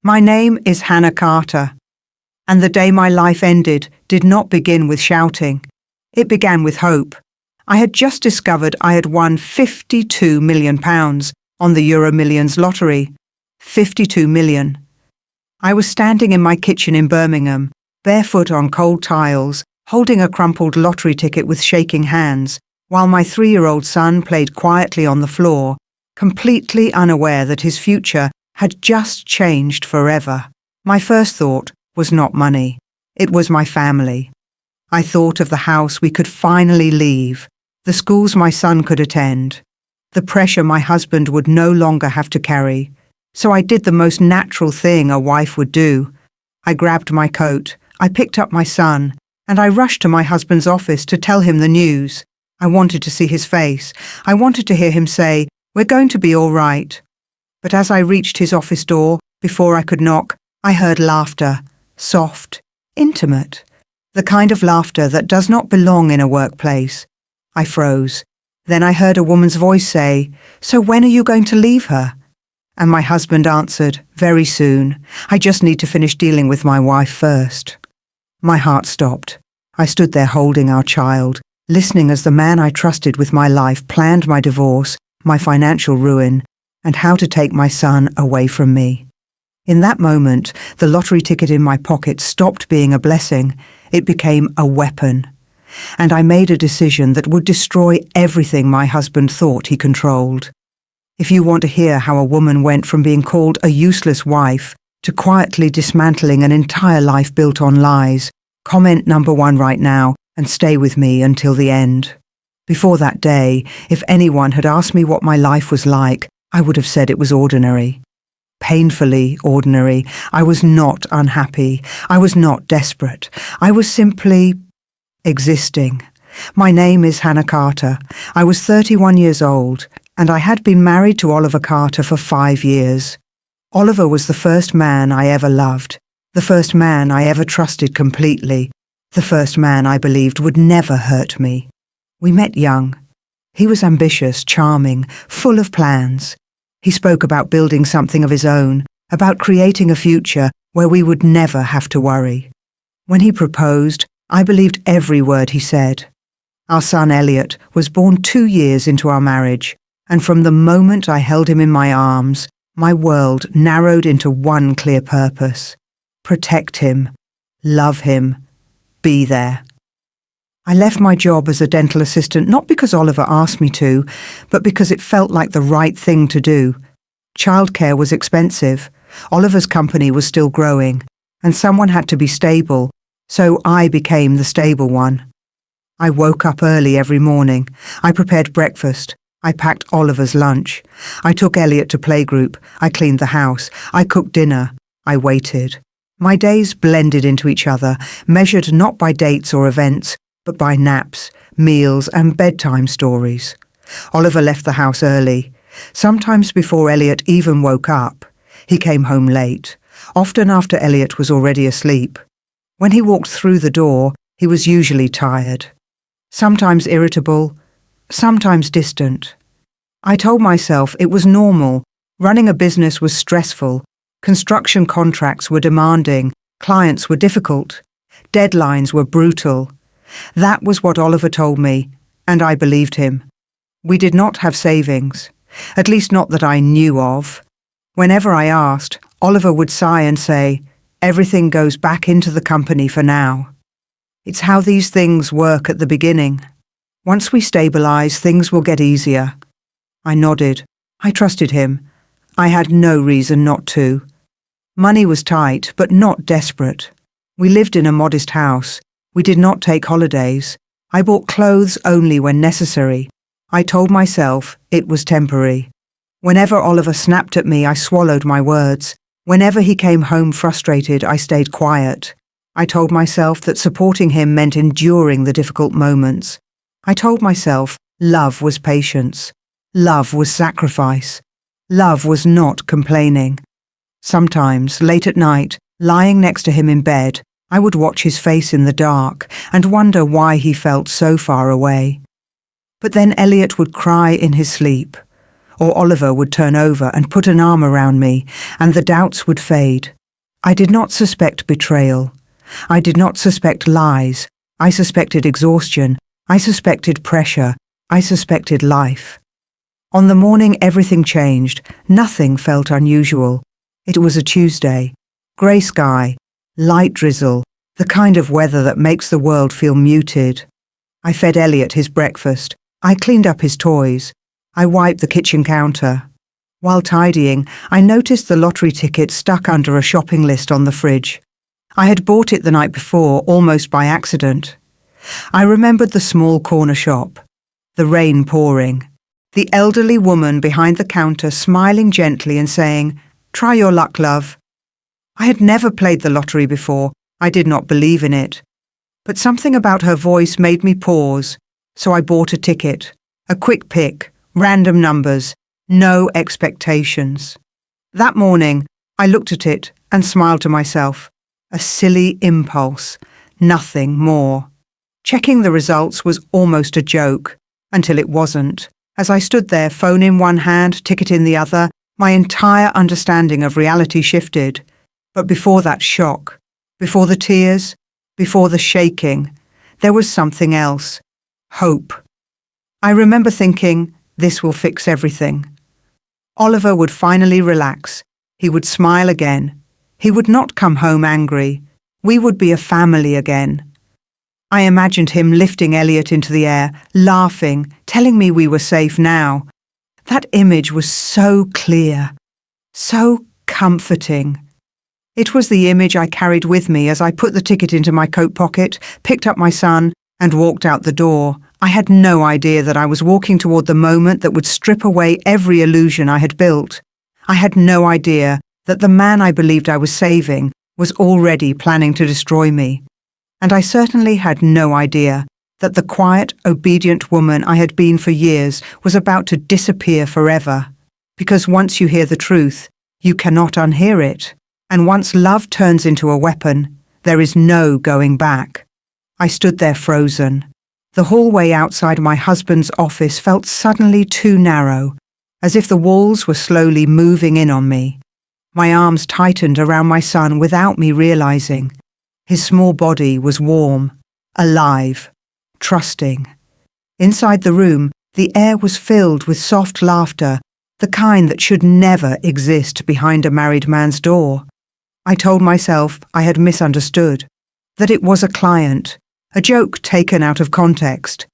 My name is Hannah Carter, and the day my life ended did not begin with shouting. It began with hope. I had just discovered I had won £52 million on the Euro Millions lottery. 52 million. I was standing in my kitchen in Birmingham, barefoot on cold tiles, holding a crumpled lottery ticket with shaking hands, while my 3-year-old son played quietly on the floor, completely unaware that his future had just changed forever. My first thought was not money. It was my family. I thought of the house we could finally leave, the schools my son could attend, the pressure my husband would no longer have to carry. So I did the most natural thing a wife would do. I grabbed my coat, I picked up my son, and I rushed to my husband's office to tell him the news. I wanted to see his face. I wanted to hear him say, "We're going to be all right." But as I reached his office door, before I could knock, I heard laughter, soft, intimate, the kind of laughter that does not belong in a workplace. I froze. Then I heard a woman's voice say, "So when are you going to leave her?" And my husband answered, "Very soon. I just need to finish dealing with my wife first." My heart stopped. I stood there holding our child, listening as the man I trusted with my life planned my divorce, my financial ruin, and how to take my son away from me. In that moment, the lottery ticket in my pocket stopped being a blessing. It became a weapon. And I made a decision that would destroy everything my husband thought he controlled. If you want to hear how a woman went from being called a useless wife to quietly dismantling an entire life built on lies, comment number 1 right now and stay with me until the end. Before that day, if anyone had asked me what my life was like, I would have said it was ordinary. Painfully ordinary. I was not unhappy. I was not desperate. I was simply existing. My name is Hannah Carter. I was 31 years old, and I had been married to Oliver Carter for 5 years. Oliver was the first man I ever loved, the first man I ever trusted completely, the first man I believed would never hurt me. We met young. He was ambitious, charming, full of plans. He spoke about building something of his own, about creating a future where we would never have to worry. When he proposed, I believed every word he said. Our son Elliot was born 2 years into our marriage, and from the moment I held him in my arms, my world narrowed into one clear purpose: protect him, love him, be there. I left my job as a dental assistant not because Oliver asked me to, but because it felt like the right thing to do. Childcare was expensive, Oliver's company was still growing, and someone had to be stable, so I became the stable one. I woke up early every morning. I prepared breakfast. I packed Oliver's lunch. I took Elliot to playgroup. I cleaned the house. I cooked dinner. I waited. My days blended into each other, measured not by dates or events, but by naps, meals, and bedtime stories. Oliver left the house early, sometimes before Elliot even woke up. He came home late, often after Elliot was already asleep. When he walked through the door, he was usually tired, sometimes irritable, sometimes distant. I told myself it was normal. Running a business was stressful. Construction contracts were demanding. Clients were difficult. Deadlines were brutal. That was what Oliver told me, and I believed him. We did not have savings, at least not that I knew of. Whenever I asked, Oliver would sigh and say, "Everything goes back into the company for now." It's how these things work at the beginning. Once we stabilize, things will get easier. I nodded. I trusted him. I had no reason not to. Money was tight, but not desperate. We lived in a modest house. We did not take holidays. I bought clothes only when necessary. I told myself it was temporary. Whenever Oliver snapped at me, I swallowed my words. Whenever he came home frustrated, I stayed quiet. I told myself that supporting him meant enduring the difficult moments. I told myself love was patience. Love was sacrifice. Love was not complaining. Sometimes, late at night, lying next to him in bed, I would watch his face in the dark and wonder why he felt so far away. But then Elliot would cry in his sleep, or Oliver would turn over and put an arm around me, and the doubts would fade. I did not suspect betrayal. I did not suspect lies. I suspected exhaustion. I suspected pressure. I suspected life. On the morning everything changed. Nothing felt unusual. It was a Tuesday. Grey sky, light drizzle, the kind of weather that makes the world feel muted. I fed Elliot his breakfast. I cleaned up his toys. I wiped the kitchen counter. While tidying, I noticed the lottery ticket stuck under a shopping list on the fridge. I had bought it the night before, almost by accident. I remembered the small corner shop, the rain pouring, the elderly woman behind the counter smiling gently and saying, "Try your luck, love." I had never played the lottery before. I did not believe in it. But something about her voice made me pause, so I bought a ticket, a quick pick, random numbers, no expectations. That morning, I looked at it and smiled to myself. A silly impulse, nothing more. Checking the results was almost a joke, until it wasn't. As I stood there, phone in one hand, ticket in the other, my entire understanding of reality shifted. But before that shock, before the tears, before the shaking, there was something else. Hope. I remember thinking, this will fix everything. Oliver would finally relax. He would smile again. He would not come home angry. We would be a family again. I imagined him lifting Elliot into the air, laughing, telling me we were safe now. That image was so clear, so comforting. It was the image I carried with me as I put the ticket into my coat pocket, picked up my son, and walked out the door. I had no idea that I was walking toward the moment that would strip away every illusion I had built. I had no idea that the man I believed I was saving was already planning to destroy me. And I certainly had no idea that the quiet, obedient woman I had been for years was about to disappear forever. Because once you hear the truth, you cannot unhear it. And once love turns into a weapon, there is no going back. I stood there frozen. The hallway outside my husband's office felt suddenly too narrow, as if the walls were slowly moving in on me. My arms tightened around my son without me realizing. His small body was warm, alive, trusting. Inside the room, the air was filled with soft laughter, the kind that should never exist behind a married man's door. I told myself I had misunderstood, that it was a client, a joke taken out of context.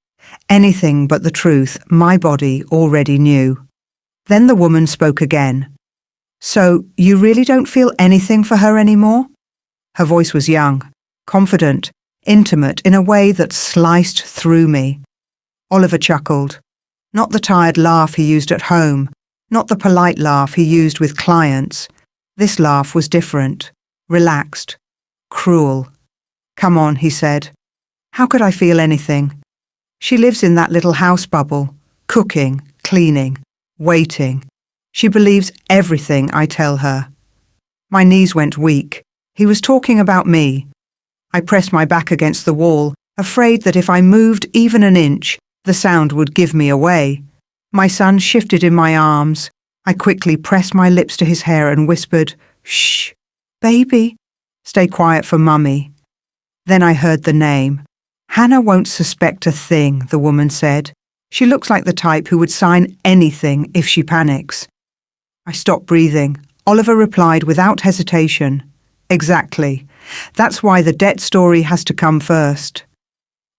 Anything but the truth my body already knew. Then the woman spoke again. "So, you really don't feel anything for her anymore?" Her voice was young, confident, intimate in a way that sliced through me. Oliver chuckled. Not the tired laugh he used at home, not the polite laugh he used with clients. This laugh was different, relaxed, cruel. "Come on," he said. "How could I feel anything? She lives in that little house bubble, cooking, cleaning, waiting. She believes everything I tell her." My knees went weak. He was talking about me. I pressed my back against the wall, afraid that if I moved even an inch, the sound would give me away. My son shifted in my arms. I quickly pressed my lips to his hair and whispered, "Shh, baby, stay quiet for Mummy." Then I heard the name. "Hannah won't suspect a thing," the woman said. "She looks like the type who would sign anything if she panics." I stopped breathing. Oliver replied without hesitation, "Exactly. That's why the debt story has to come first."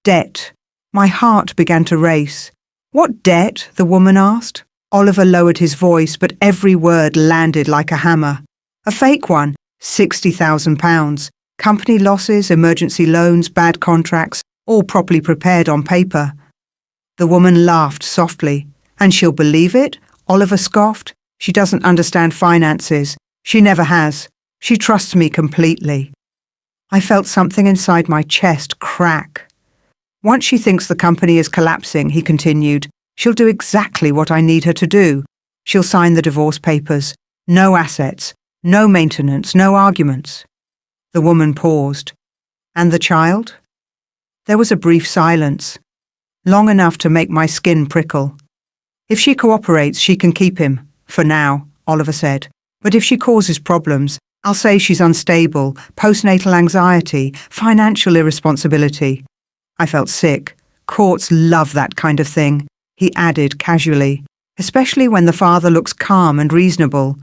Debt. My heart began to race. "What debt?" the woman asked. Oliver lowered his voice, but every word landed like a hammer. "A fake one, £60,000. Company losses, emergency loans, bad contracts, all properly prepared on paper." The woman laughed softly. "And she'll believe it?" Oliver scoffed. "She doesn't understand finances. She never has. She trusts me completely." I felt something inside my chest crack. "Once she thinks the company is collapsing," he continued, "she'll do exactly what I need her to do. She'll sign the divorce papers. No assets, no maintenance, no arguments." The woman paused. "And the child?" There was a brief silence, long enough to make my skin prickle. "If she cooperates, she can keep him, for now," Oliver said. "But if she causes problems, I'll say she's unstable, postnatal anxiety, financial irresponsibility. I felt sick. Courts love that kind of thing, he added casually, especially when the father looks calm and reasonable.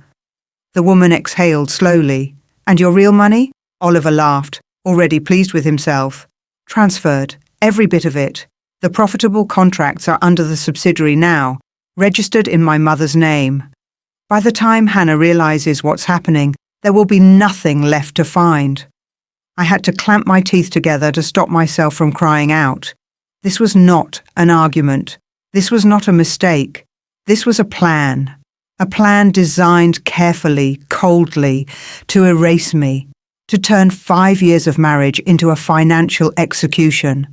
The woman exhaled slowly. And your real money? Oliver laughed, already pleased with himself. Transferred, every bit of it. The profitable contracts are under the subsidiary now, registered in my mother's name. By the time Hannah realizes what's happening, there will be nothing left to find. I had to clamp my teeth together to stop myself from crying out. This was not an argument. This was not a mistake. This was a plan. A plan designed carefully, coldly, to erase me, to turn 5 years of marriage into a financial execution.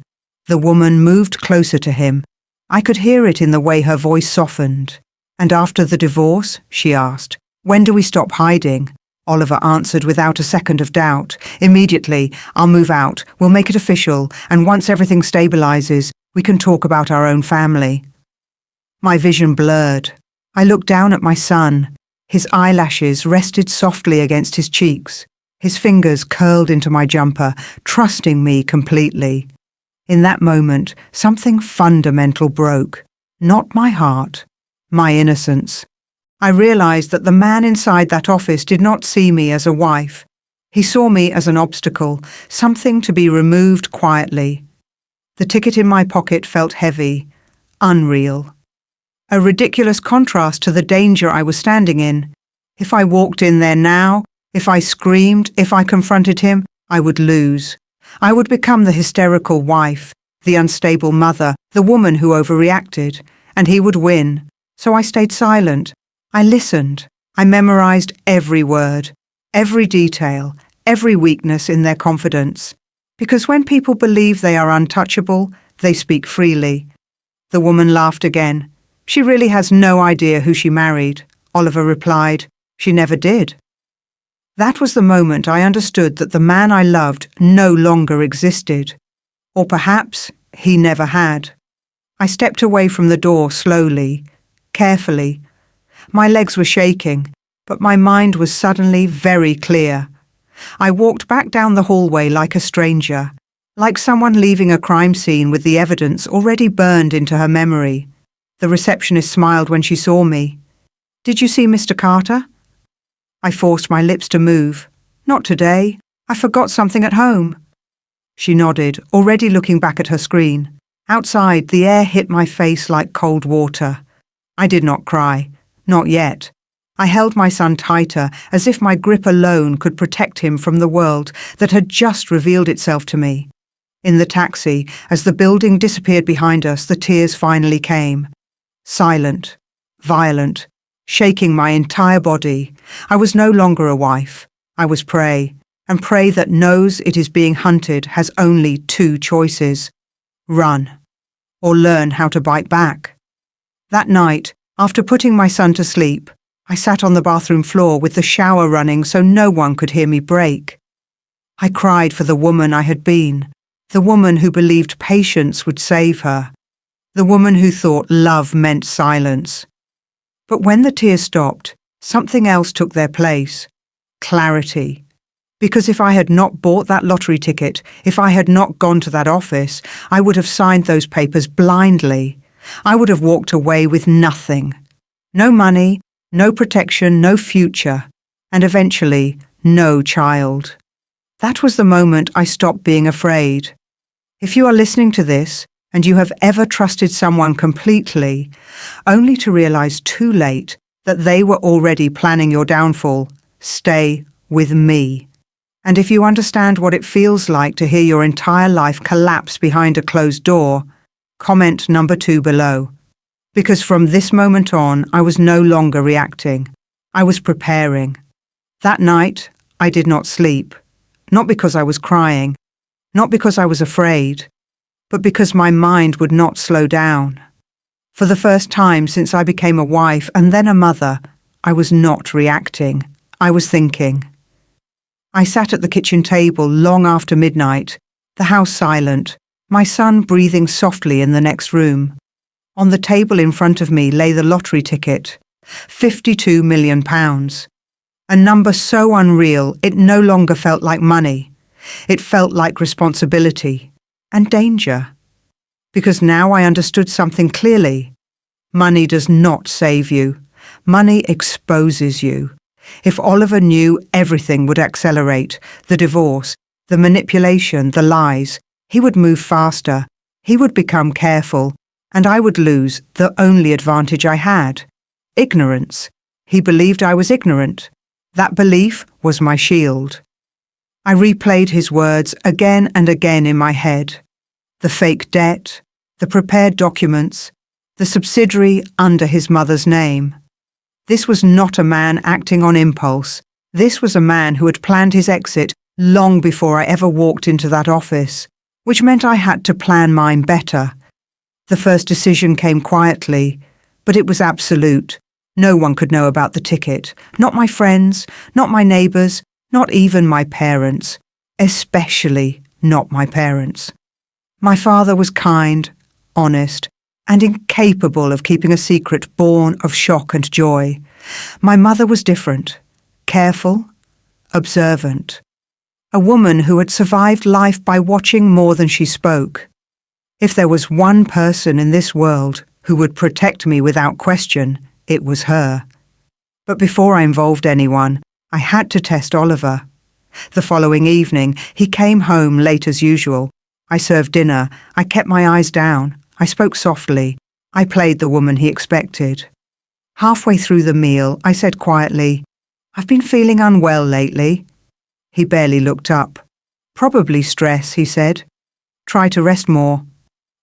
The woman moved closer to him. I could hear it in the way her voice softened. And after the divorce, she asked, when do we stop hiding? Oliver answered without a second of doubt. Immediately, I'll move out, we'll make it official, and once everything stabilizes, we can talk about our own family. My vision blurred. I looked down at my son. His eyelashes rested softly against his cheeks. His fingers curled into my jumper, trusting me completely. In that moment, something fundamental broke. Not my heart, my innocence. I realized that the man inside that office did not see me as a wife. He saw me as an obstacle, something to be removed quietly. The ticket in my pocket felt heavy, unreal. A ridiculous contrast to the danger I was standing in. If I walked in there now, if I screamed, if I confronted him, I would lose. I would become the hysterical wife, the unstable mother, the woman who overreacted, and he would win. So I stayed silent. I listened. I memorized every word, every detail, every weakness in their confidence. Because when people believe they are untouchable, they speak freely. The woman laughed again. She really has no idea who she married, Oliver replied. She never did. That was the moment I understood that the man I loved no longer existed. Or perhaps he never had. I stepped away from the door slowly, carefully. My legs were shaking, but my mind was suddenly very clear. I walked back down the hallway like a stranger, like someone leaving a crime scene with the evidence already burned into her memory. The receptionist smiled when she saw me. Did you see Mr. Carter? I forced my lips to move. Not today. I forgot something at home. She nodded, already looking back at her screen. Outside, the air hit my face like cold water. I did not cry. Not yet. I held my son tighter, as if my grip alone could protect him from the world that had just revealed itself to me. In the taxi, as the building disappeared behind us, the tears finally came. Silent, violent, shaking my entire body. I was no longer a wife. I was prey, and prey that knows it is being hunted has only two choices: run, or learn how to bite back. That night, after putting my son to sleep, I sat on the bathroom floor with the shower running so no one could hear me break. I cried for the woman I had been, the woman who believed patience would save her, the woman who thought love meant silence. But when the tears stopped, something else took their place: clarity. Because if I had not bought that lottery ticket, if I had not gone to that office, I would have signed those papers blindly. I would have walked away with nothing. No money, no protection, no future, and eventually, no child. That was the moment I stopped being afraid. If you are listening to this, and you have ever trusted someone completely, only to realize too late that they were already planning your downfall, stay with me. And if you understand what it feels like to hear your entire life collapse behind a closed door, comment number 2 below. Because from this moment on, I was no longer reacting. I was preparing. That night, I did not sleep. Not because I was crying, not because I was afraid, but because my mind would not slow down. For the first time since I became a wife and then a mother, I was not reacting. I was thinking. I sat at the kitchen table long after midnight, the house silent, my son breathing softly in the next room. On the table in front of me lay the lottery ticket, £52 million. A number so unreal it no longer felt like money. It felt like responsibility and danger. Because now I understood something clearly. Money does not save you. Money exposes you. If Oliver knew, everything would accelerate. The divorce, the manipulation, the lies. He would move faster. He would become careful. And I would lose the only advantage I had. Ignorance. He believed I was ignorant. That belief was my shield. I replayed his words again and again in my head. The fake debt, the prepared documents, the subsidiary under his mother's name. This was not a man acting on impulse. This was a man who had planned his exit long before I ever walked into that office, which meant I had to plan mine better. The first decision came quietly, but it was absolute. No one could know about the ticket. Not my friends, not my neighbours, not even my parents. Especially not my parents. My father was kind, honest, and incapable of keeping a secret born of shock and joy. My mother was different, careful, observant. A woman who had survived life by watching more than she spoke. If there was one person in this world who would protect me without question, it was her. But before I involved anyone, I had to test Oliver. The following evening, he came home late as usual. I served dinner. I kept my eyes down. I spoke softly. I played the woman he expected. Halfway through the meal, I said quietly, "I've been feeling unwell lately." He barely looked up. "Probably stress," he said. "Try to rest more."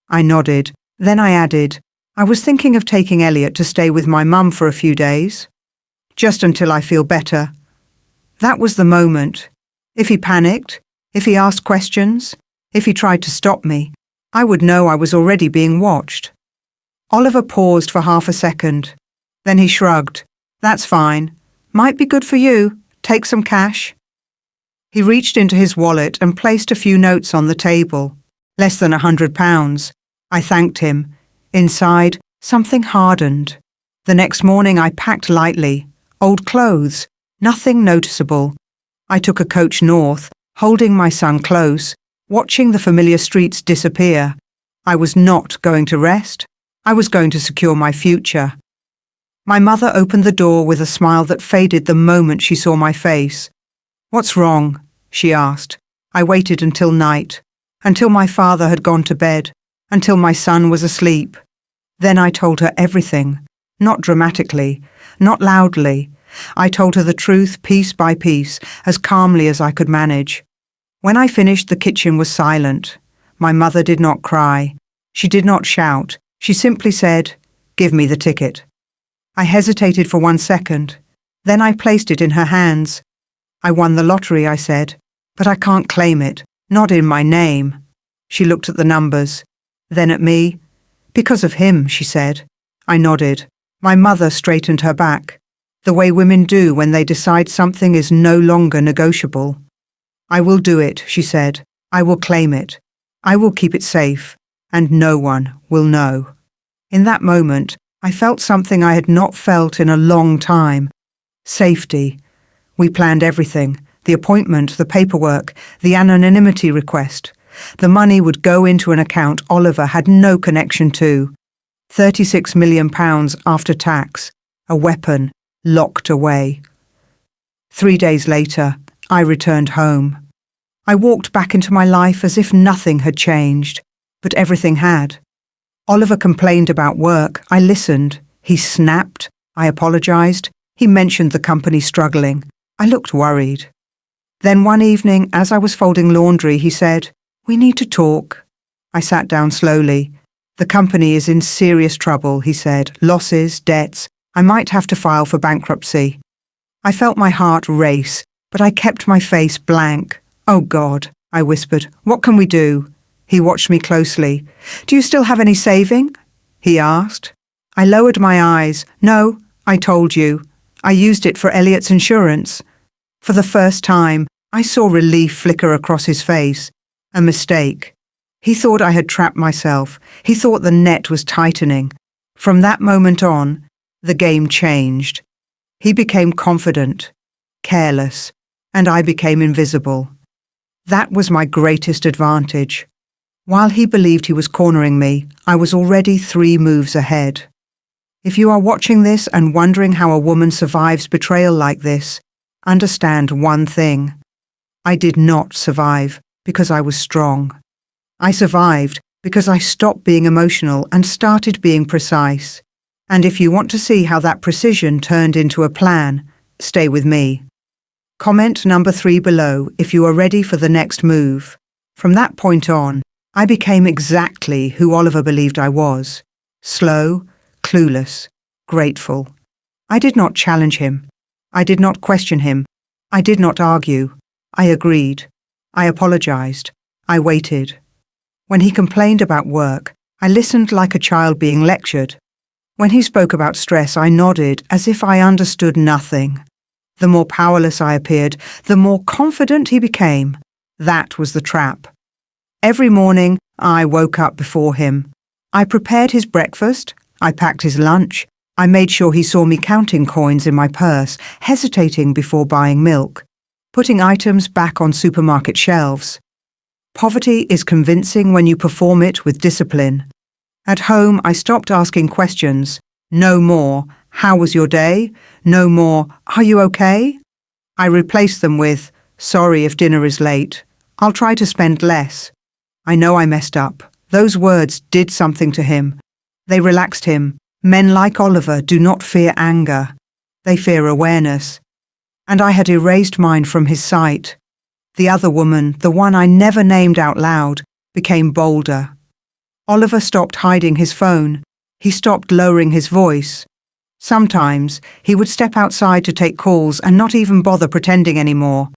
I nodded. Then I added, "I was thinking of taking Elliot to stay with my mum for a few days. Just until I feel better." That was the moment. If he panicked, if he asked questions, if he tried to stop me, I would know I was already being watched. Oliver paused for half a second. Then he shrugged. "That's fine. Might be good for you. Take some cash." He reached into his wallet and placed a few notes on the table. Less than £100. I thanked him. Inside, something hardened. The next morning I packed lightly. Old clothes. Nothing noticeable. I took a coach north, holding my son close, watching the familiar streets disappear. I was not going to rest. I was going to secure my future. My mother opened the door with a smile that faded the moment she saw my face. "What's wrong?" she asked. I waited until night, until my father had gone to bed, until my son was asleep. Then I told her everything, not dramatically, not loudly. I told her the truth piece by piece, as calmly as I could manage. When I finished, the kitchen was silent. My mother did not cry. She did not shout. She simply said, "Give me the ticket." I hesitated for 1 second. Then I placed it in her hands. "I won the lottery," I said, "but I can't claim it, not in my name." She looked at the numbers, then at me. "Because of him," she said. I nodded. My mother straightened her back, the way women do when they decide something is no longer negotiable. "I will do it," she said. "I will claim it. I will keep it safe, and no one will know." In that moment, I felt something I had not felt in a long time. Safety. We planned everything. The appointment, the paperwork, the anonymity request. The money would go into an account Oliver had no connection to. £36 million after tax. A weapon locked away. 3 days later, I returned home. I walked back into my life as if nothing had changed, but everything had. Oliver complained about work. I listened. He snapped. I apologized. He mentioned the company struggling. I looked worried. Then one evening, as I was folding laundry, he said, "We need to talk." I sat down slowly. "The company is in serious trouble," he said. "Losses, debts. I might have to file for bankruptcy." I felt my heart race, but I kept my face blank. "Oh God," I whispered. "What can we do?" He watched me closely. "Do you still have any saving?" he asked. I lowered my eyes. "No, I told you. I used it for Elliot's insurance." For the first time, I saw relief flicker across his face. A mistake. He thought I had trapped myself. He thought the net was tightening. From that moment on, the game changed. He became confident, careless, and I became invisible. That was my greatest advantage. While he believed he was cornering me, I was already 3 moves ahead. If you are watching this and wondering how a woman survives betrayal like this, understand one thing. I did not survive because I was strong. I survived because I stopped being emotional and started being precise. And if you want to see how that precision turned into a plan, stay with me. Comment number 3 below if you are ready for the next move. From that point on, I became exactly who Oliver believed I was. Slow, clueless, grateful. I did not challenge him. I did not question him. I did not argue. I agreed. I apologized. I waited. When he complained about work, I listened like a child being lectured. When he spoke about stress, I nodded as if I understood nothing. The more powerless I appeared, the more confident he became. That was the trap. Every morning, I woke up before him. I prepared his breakfast. I packed his lunch. I made sure he saw me counting coins in my purse, hesitating before buying milk, putting items back on supermarket shelves. Poverty is convincing when you perform it with discipline. At home, I stopped asking questions. No more, "How was your day?" No more, "Are you okay?" I replaced them with, "Sorry if dinner is late. I'll try to spend less." I know I messed up. Those words did something to him. They relaxed him. Men like Oliver do not fear anger. They fear awareness. And I had erased mine from his sight. The other woman, the one I never named out loud, became bolder. Oliver stopped hiding his phone. He stopped lowering his voice. Sometimes he would step outside to take calls and not even bother pretending anymore.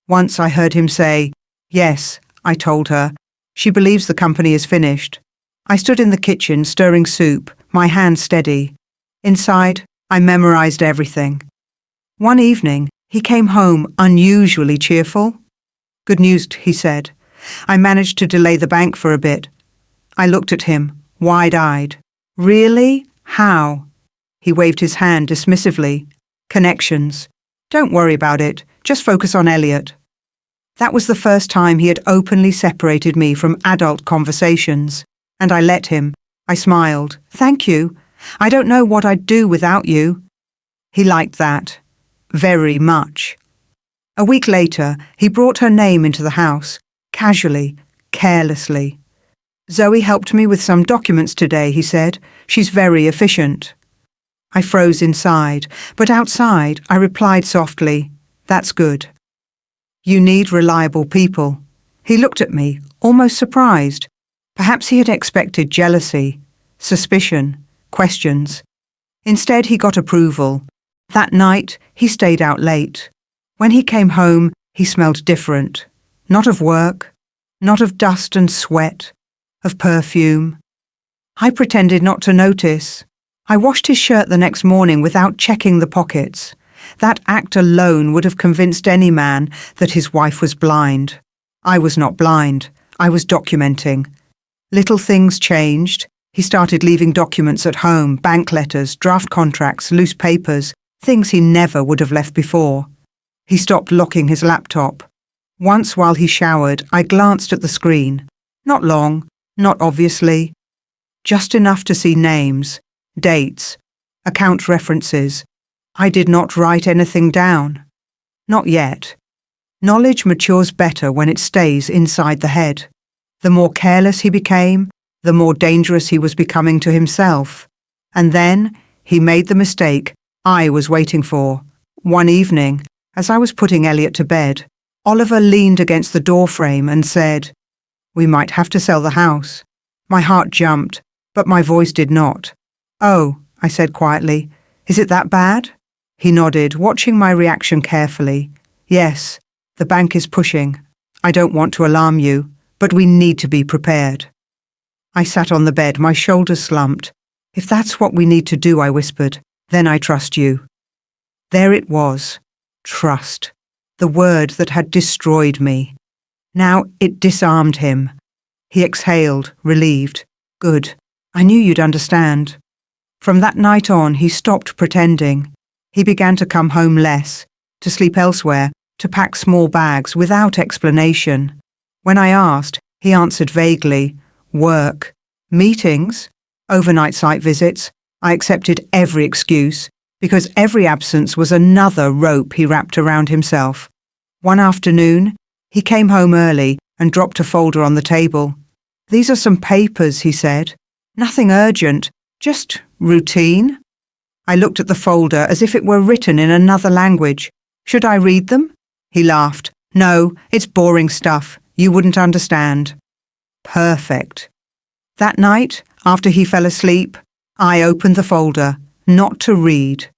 Once I heard him say, "Yes," I told her. "She believes the company is finished." I stood in the kitchen stirring soup, my hand steady. Inside, I memorized everything. One evening, he came home unusually cheerful. "Good news," he said. "I managed to delay the bank for a bit." I looked at him, wide-eyed. "Really? How?" He waved his hand dismissively. "Connections. Don't worry about it. Just focus on Elliot." That was the first time he had openly separated me from adult conversations. And I let him. I smiled. "Thank you. I don't know what I'd do without you." He liked that. Very much. A week later, he brought her name into the house. Casually, carelessly. "Zoe helped me with some documents today," he said. "She's very efficient." I froze inside, but outside I replied softly, "That's good." "You need reliable people." He looked at me, almost surprised. Perhaps he had expected jealousy, suspicion, questions. Instead, he got approval. That night, he stayed out late. When he came home, he smelled different. Not of work, not of dust and sweat, of perfume. I pretended not to notice. I washed his shirt the next morning without checking the pockets. That act alone would have convinced any man that his wife was blind. I was not blind. I was documenting. Little things changed. He started leaving documents at home, bank letters, draft contracts, loose papers, things he never would have left before. He stopped locking his laptop. Once while he showered, I glanced at the screen. Not long, not obviously. Just enough to see names, dates, account references. I did not write anything down. Not yet. Knowledge matures better when it stays inside the head. The more careless he became, the more dangerous he was becoming to himself. And then he made the mistake I was waiting for. One evening, as I was putting Elliot to bed, Oliver leaned against the doorframe and said, "We might have to sell the house." My heart jumped, but my voice did not. "Oh," I said quietly, "is it that bad?" He nodded, watching my reaction carefully. "Yes, the bank is pushing. I don't want to alarm you, but we need to be prepared." I sat on the bed, my shoulders slumped. "If that's what we need to do," I whispered, "then I trust you." There it was. Trust. The word that had destroyed me. Now it disarmed him. He exhaled, relieved. "Good. I knew you'd understand." From that night on, he stopped pretending. He began to come home less. to sleep elsewhere, to pack small bags without explanation. When I asked, he answered vaguely, work, meetings, overnight site visits. I accepted every excuse, because every absence was another rope he wrapped around himself. One afternoon, he came home early and dropped a folder on the table. "These are some papers," he said. "Nothing urgent, just routine." I looked at the folder as if it were written in another language. "Should I read them?" He laughed. "No, it's boring stuff. You wouldn't understand." Perfect. That night, after he fell asleep, I opened the folder, not to read,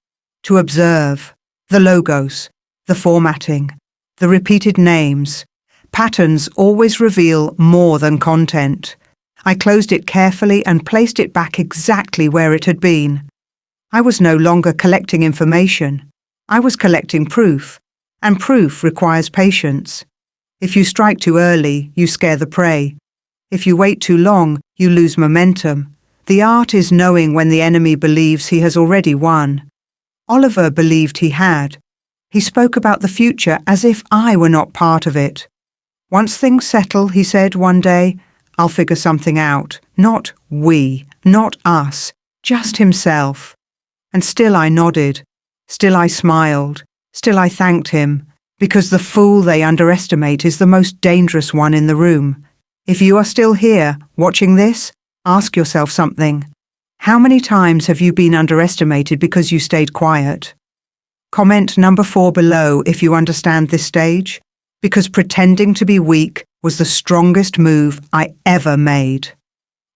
to observe the logos, the formatting, the repeated names. Patterns always reveal more than content. I closed it carefully and placed it back exactly where it had been. I was no longer collecting information. I was collecting proof, and proof requires patience. If you strike too early, you scare the prey. If you wait too long, you lose momentum. The art is knowing when the enemy believes he has already won. Oliver believed he had. He spoke about the future as if I were not part of it. "Once things settle," he said one day, "I'll figure something out. Not we, not us, just himself." And still I nodded. Still I smiled. Still I thanked him, because the fool they underestimate is the most dangerous one in the room. If you are still here, watching this, ask yourself something. How many times have you been underestimated because you stayed quiet? Comment number 4 below if you understand this stage, because pretending to be weak was the strongest move I ever made.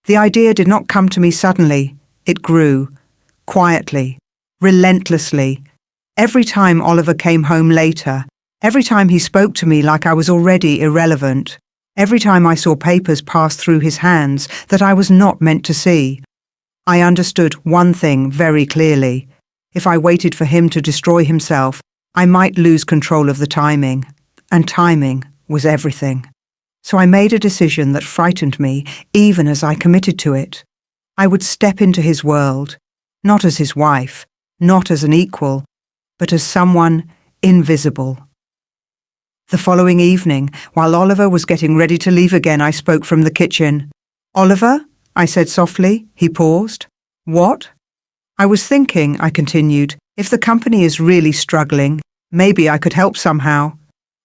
The idea did not come to me suddenly. It grew, quietly, relentlessly. Every time Oliver came home later, every time he spoke to me like I was already irrelevant, every time I saw papers pass through his hands that I was not meant to see, I understood one thing very clearly. If I waited for him to destroy himself, I might lose control of the timing, and timing was everything. So I made a decision that frightened me even as I committed to it. I would step into his world, not as his wife, not as an equal, but as someone invisible. The following evening, while Oliver was getting ready to leave again, I spoke from the kitchen. "Oliver?" I said softly. He paused. "What?" "I was thinking," I continued, "if the company is really struggling, maybe I could help somehow."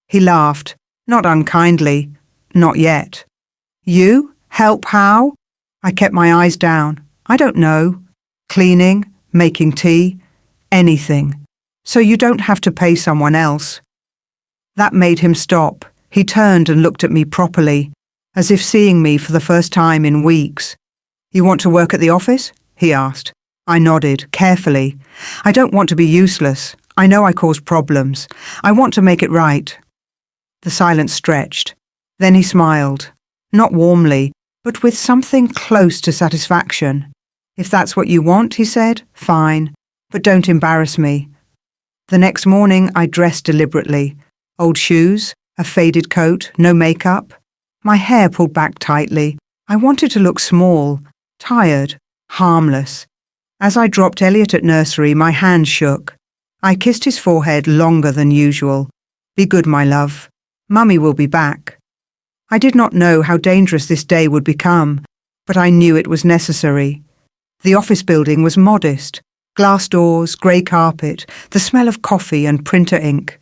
He laughed, not unkindly. "Not yet." "You? Help how?" I kept my eyes down. "I don't know. Cleaning, making tea, anything. So you don't have to pay someone else." That made him stop. He turned and looked at me properly, as if seeing me for the first time in weeks. "You want to work at the office?" he asked. I nodded, carefully. "I don't want to be useless. I know I caused problems. I want to make it right." The silence stretched. Then he smiled. Not warmly, but with something close to satisfaction. "If that's what you want," he said, "fine. But don't embarrass me." The next morning I dressed deliberately. Old shoes, a faded coat, no makeup. My hair pulled back tightly. I wanted to look small, tired, harmless. As I dropped Elliot at nursery, my hand shook. I kissed his forehead longer than usual. "Be good, my love. Mummy will be back." I did not know how dangerous this day would become, but I knew it was necessary. The office building was modest. Glass doors, grey carpet, the smell of coffee and printer ink.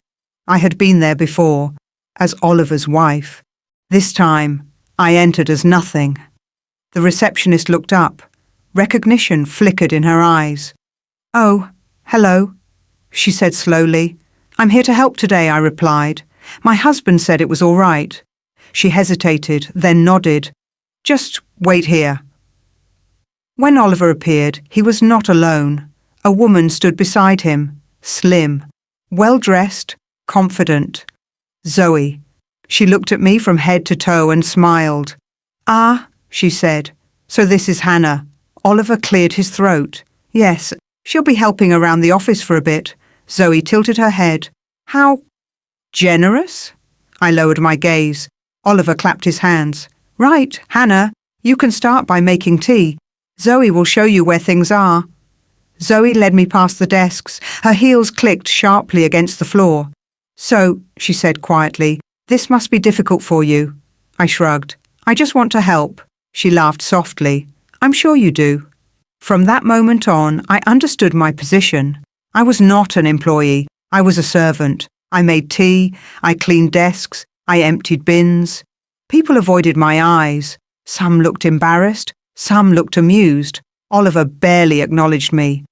I had been there before, as Oliver's wife. This time, I entered as nothing. The receptionist looked up. Recognition flickered in her eyes. "Oh, hello," she said slowly. "I'm here to help today," I replied. "My husband said it was all right." She hesitated, then nodded. "Just wait here." When Oliver appeared, he was not alone. A woman stood beside him, slim, well-dressed, confident. Zoe. She looked at me from head to toe and smiled. "Ah," she said. "So this is Hannah." Oliver cleared his throat. "Yes, she'll be helping around the office for a bit." Zoe tilted her head. "How generous?" I lowered my gaze. Oliver clapped his hands. "Right, Hannah, you can start by making tea. Zoe will show you where things are." Zoe led me past the desks. Her heels clicked sharply against the floor. "So," she said quietly, "this must be difficult for you." I shrugged. "I just want to help." She laughed softly. "I'm sure you do." From that moment on, I understood my position. I was not an employee. I was a servant. I made tea. I cleaned desks. I emptied bins. People avoided my eyes. Some looked embarrassed. Some looked amused. Oliver barely acknowledged me.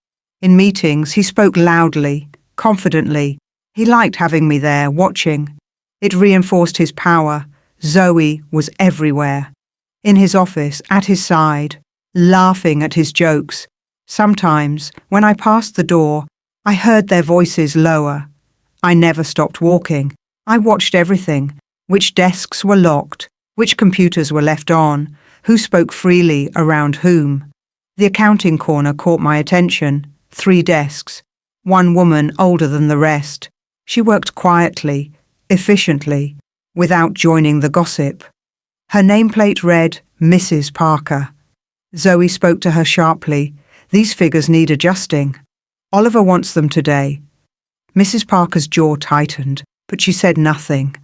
In meetings, he spoke loudly, confidently. He liked having me there, watching. It reinforced his power. Zoe was everywhere. In his office, at his side, laughing at his jokes. Sometimes, when I passed the door, I heard their voices lower. I never stopped walking. I watched everything. Which desks were locked, which computers were left on, who spoke freely around whom. The accounting corner caught my attention. 3 desks. One woman older than the rest. She worked quietly, efficiently, without joining the gossip. Her nameplate read Mrs. Parker. Zoe spoke to her sharply. "These figures need adjusting. Oliver wants them today." Mrs. Parker's jaw tightened, but she said nothing.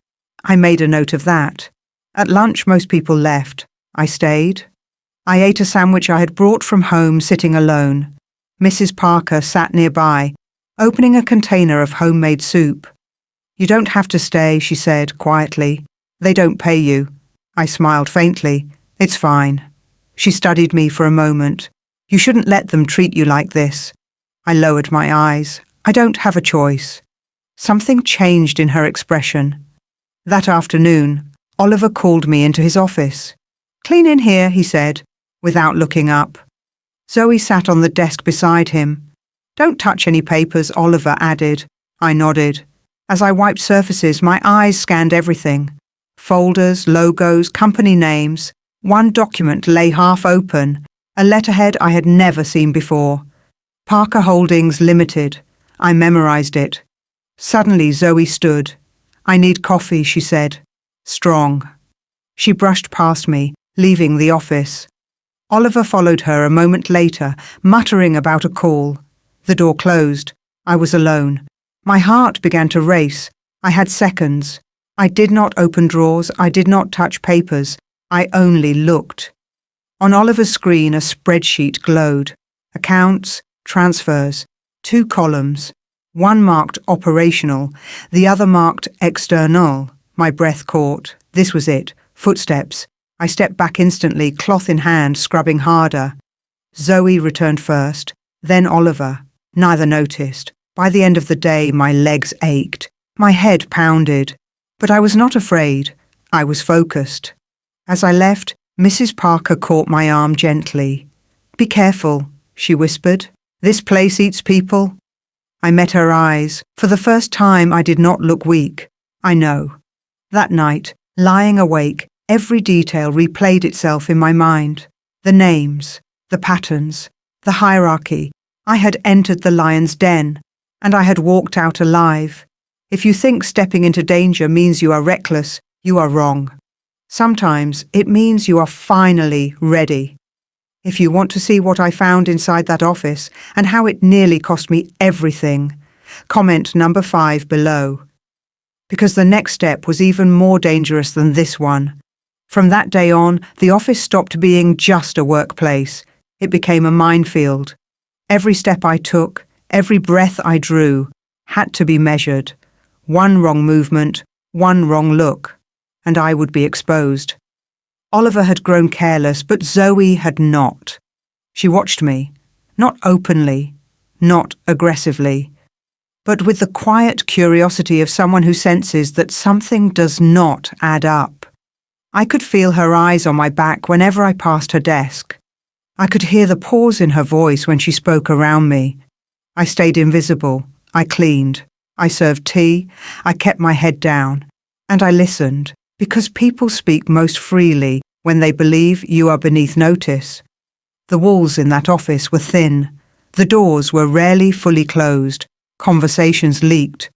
I made a note of that. At lunch, most people left. I stayed. I ate a sandwich I had brought from home, sitting alone. Mrs. Parker sat nearby, opening a container of homemade soup. "You don't have to stay," she said quietly. "They don't pay you." I smiled faintly. "It's fine." She studied me for a moment. "You shouldn't let them treat you like this." I lowered my eyes. "I don't have a choice." Something changed in her expression. That afternoon, Oliver called me into his office. "Clean in here," he said, without looking up. Zoe sat on the desk beside him. "Don't touch any papers," Oliver added. I nodded. As I wiped surfaces, my eyes scanned everything. Folders, logos, company names. One document lay half open, a letterhead I had never seen before. Parker Holdings Limited. I memorized it. Suddenly Zoe stood. "I need coffee," she said. Strong. She brushed past me, leaving the office. Oliver followed her a moment later, muttering about a call. The door closed. I was alone. My heart began to race. I had seconds. I did not open drawers. I did not touch papers. I only looked. On Oliver's screen, a spreadsheet glowed. Accounts, transfers, 2 columns. One marked operational, the other marked external. My breath caught. This was it. Footsteps. I stepped back instantly, cloth in hand, scrubbing harder. Zoe returned first, then Oliver. Neither noticed. By the end of the day, my legs ached. My head pounded. But I was not afraid. I was focused. As I left, Mrs. Parker caught my arm gently. "Be careful," she whispered. "This place eats people." I met her eyes. For the first time, I did not look weak. I know. That night, lying awake, every detail replayed itself in my mind. The names, the patterns, the hierarchy. I had entered the lion's den, and I had walked out alive. If you think stepping into danger means you are reckless, you are wrong. Sometimes it means you are finally ready. If you want to see what I found inside that office and how it nearly cost me everything, comment number 5 below. Because the next step was even more dangerous than this one. From that day on, the office stopped being just a workplace. It became a minefield. Every step I took, every breath I drew, had to be measured. One wrong movement, one wrong look, and I would be exposed. Oliver had grown careless, but Zoe had not. She watched me, not openly, not aggressively, but with the quiet curiosity of someone who senses that something does not add up. I could feel her eyes on my back whenever I passed her desk. I could hear the pause in her voice when she spoke around me. I stayed invisible. I cleaned. I served tea. I kept my head down. And I listened, because people speak most freely when they believe you are beneath notice. The walls in that office were thin. The doors were rarely fully closed. Conversations leaked.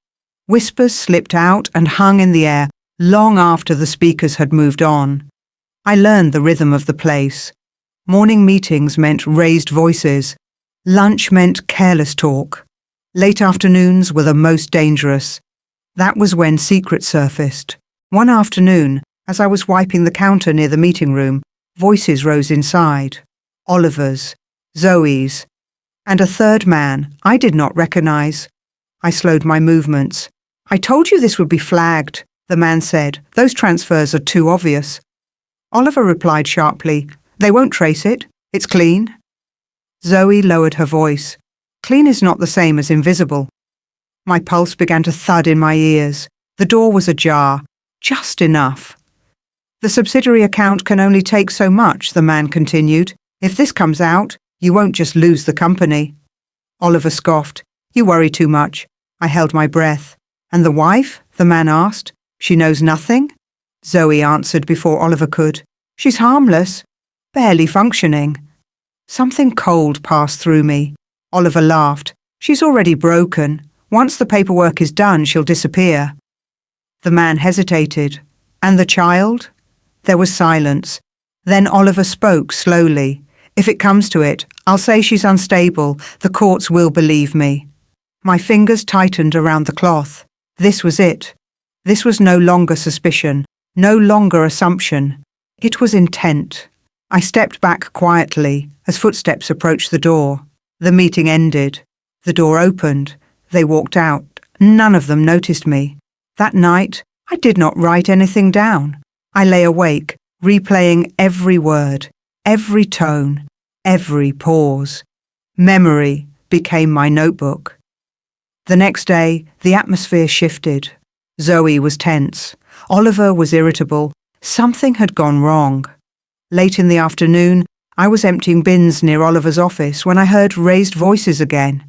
Whispers slipped out and hung in the air long after the speakers had moved on. I learned the rhythm of the place. Morning meetings meant raised voices. Lunch meant careless talk. Late afternoons were the most dangerous. That was when secrets surfaced. One afternoon, as I was wiping the counter near the meeting room, voices rose inside. Oliver's, Zoe's, and a third man I did not recognize. I slowed my movements. "I told you this would be flagged," the man said. "Those transfers are too obvious." Oliver replied sharply, "They won't trace it. It's clean." Zoe lowered her voice. "Clean is not the same as invisible." My pulse began to thud in my ears. The door was ajar, just enough. "The subsidiary account can only take so much," the man continued. "If this comes out, you won't just lose the company." Oliver scoffed. "You worry too much." I held my breath. "And the wife?" the man asked. "She knows nothing?" Zoe answered before Oliver could. "She's harmless, barely functioning." Something cold passed through me. Oliver laughed. "She's already broken. Once the paperwork is done, she'll disappear." The man hesitated. "And the child?" There was silence. Then Oliver spoke slowly. "If it comes to it, I'll say she's unstable. The courts will believe me." My fingers tightened around the cloth. This was it. This was no longer suspicion, no longer assumption. It was intent. I stepped back quietly as footsteps approached the door. The meeting ended. The door opened. They walked out. None of them noticed me. That night, I did not write anything down. I lay awake, replaying every word, every tone, every pause. Memory became my notebook. The next day, the atmosphere shifted. Zoe was tense. Oliver was irritable. Something had gone wrong. Late in the afternoon, I was emptying bins near Oliver's office when I heard raised voices again.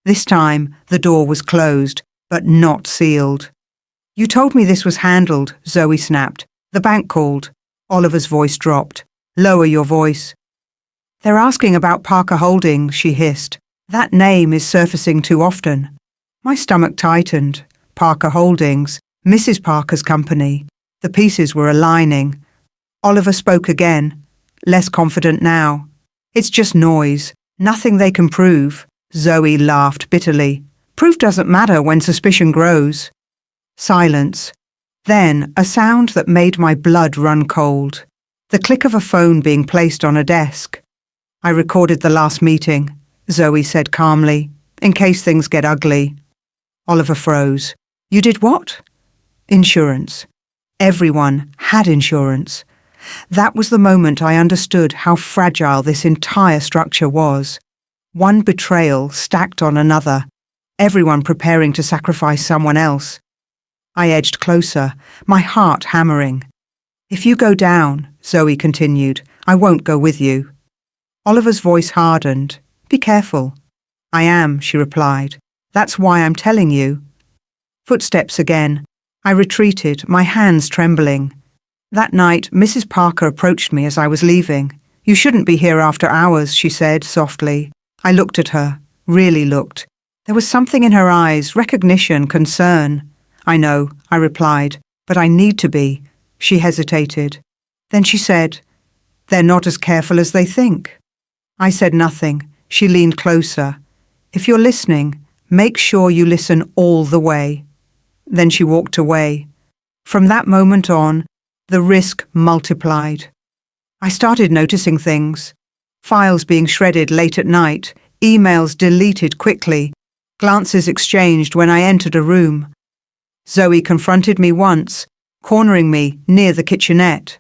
This time, the door was closed, but not sealed. "You told me this was handled," Zoe snapped. "The bank called." Oliver's voice dropped. "Lower your voice." "They're asking about Parker Holdings," she hissed. "That name is surfacing too often." My stomach tightened. Parker Holdings, Mrs. Parker's company. The pieces were aligning. Oliver spoke again, less confident now. "It's just noise. Nothing they can prove." Zoe laughed bitterly. "Proof doesn't matter when suspicion grows." Silence. Then a sound that made my blood run cold. The click of a phone being placed on a desk. "I recorded the last meeting," Zoe said calmly, "in case things get ugly." Oliver froze. "You did what?" "Insurance." Everyone had insurance. That was the moment I understood how fragile this entire structure was. One betrayal stacked on another, everyone preparing to sacrifice someone else. I edged closer, my heart hammering. "If you go down," Zoe continued, "I won't go with you." Oliver's voice hardened. "Be careful." "I am," she replied. "That's why I'm telling you." Footsteps again. I retreated, my hands trembling. That night, Mrs. Parker approached me as I was leaving. "You shouldn't be here after hours," she said softly. I looked at her, really looked. There was something in her eyes, recognition, concern. "I know," I replied, "but I need to be." She hesitated. Then she said, "They're not as careful as they think." I said nothing. She leaned closer. "If you're listening, make sure you listen all the way." Then she walked away. From that moment on, the risk multiplied. I started noticing things. Files being shredded late at night, emails deleted quickly, glances exchanged when I entered a room. Zoe confronted me once, cornering me near the kitchenette.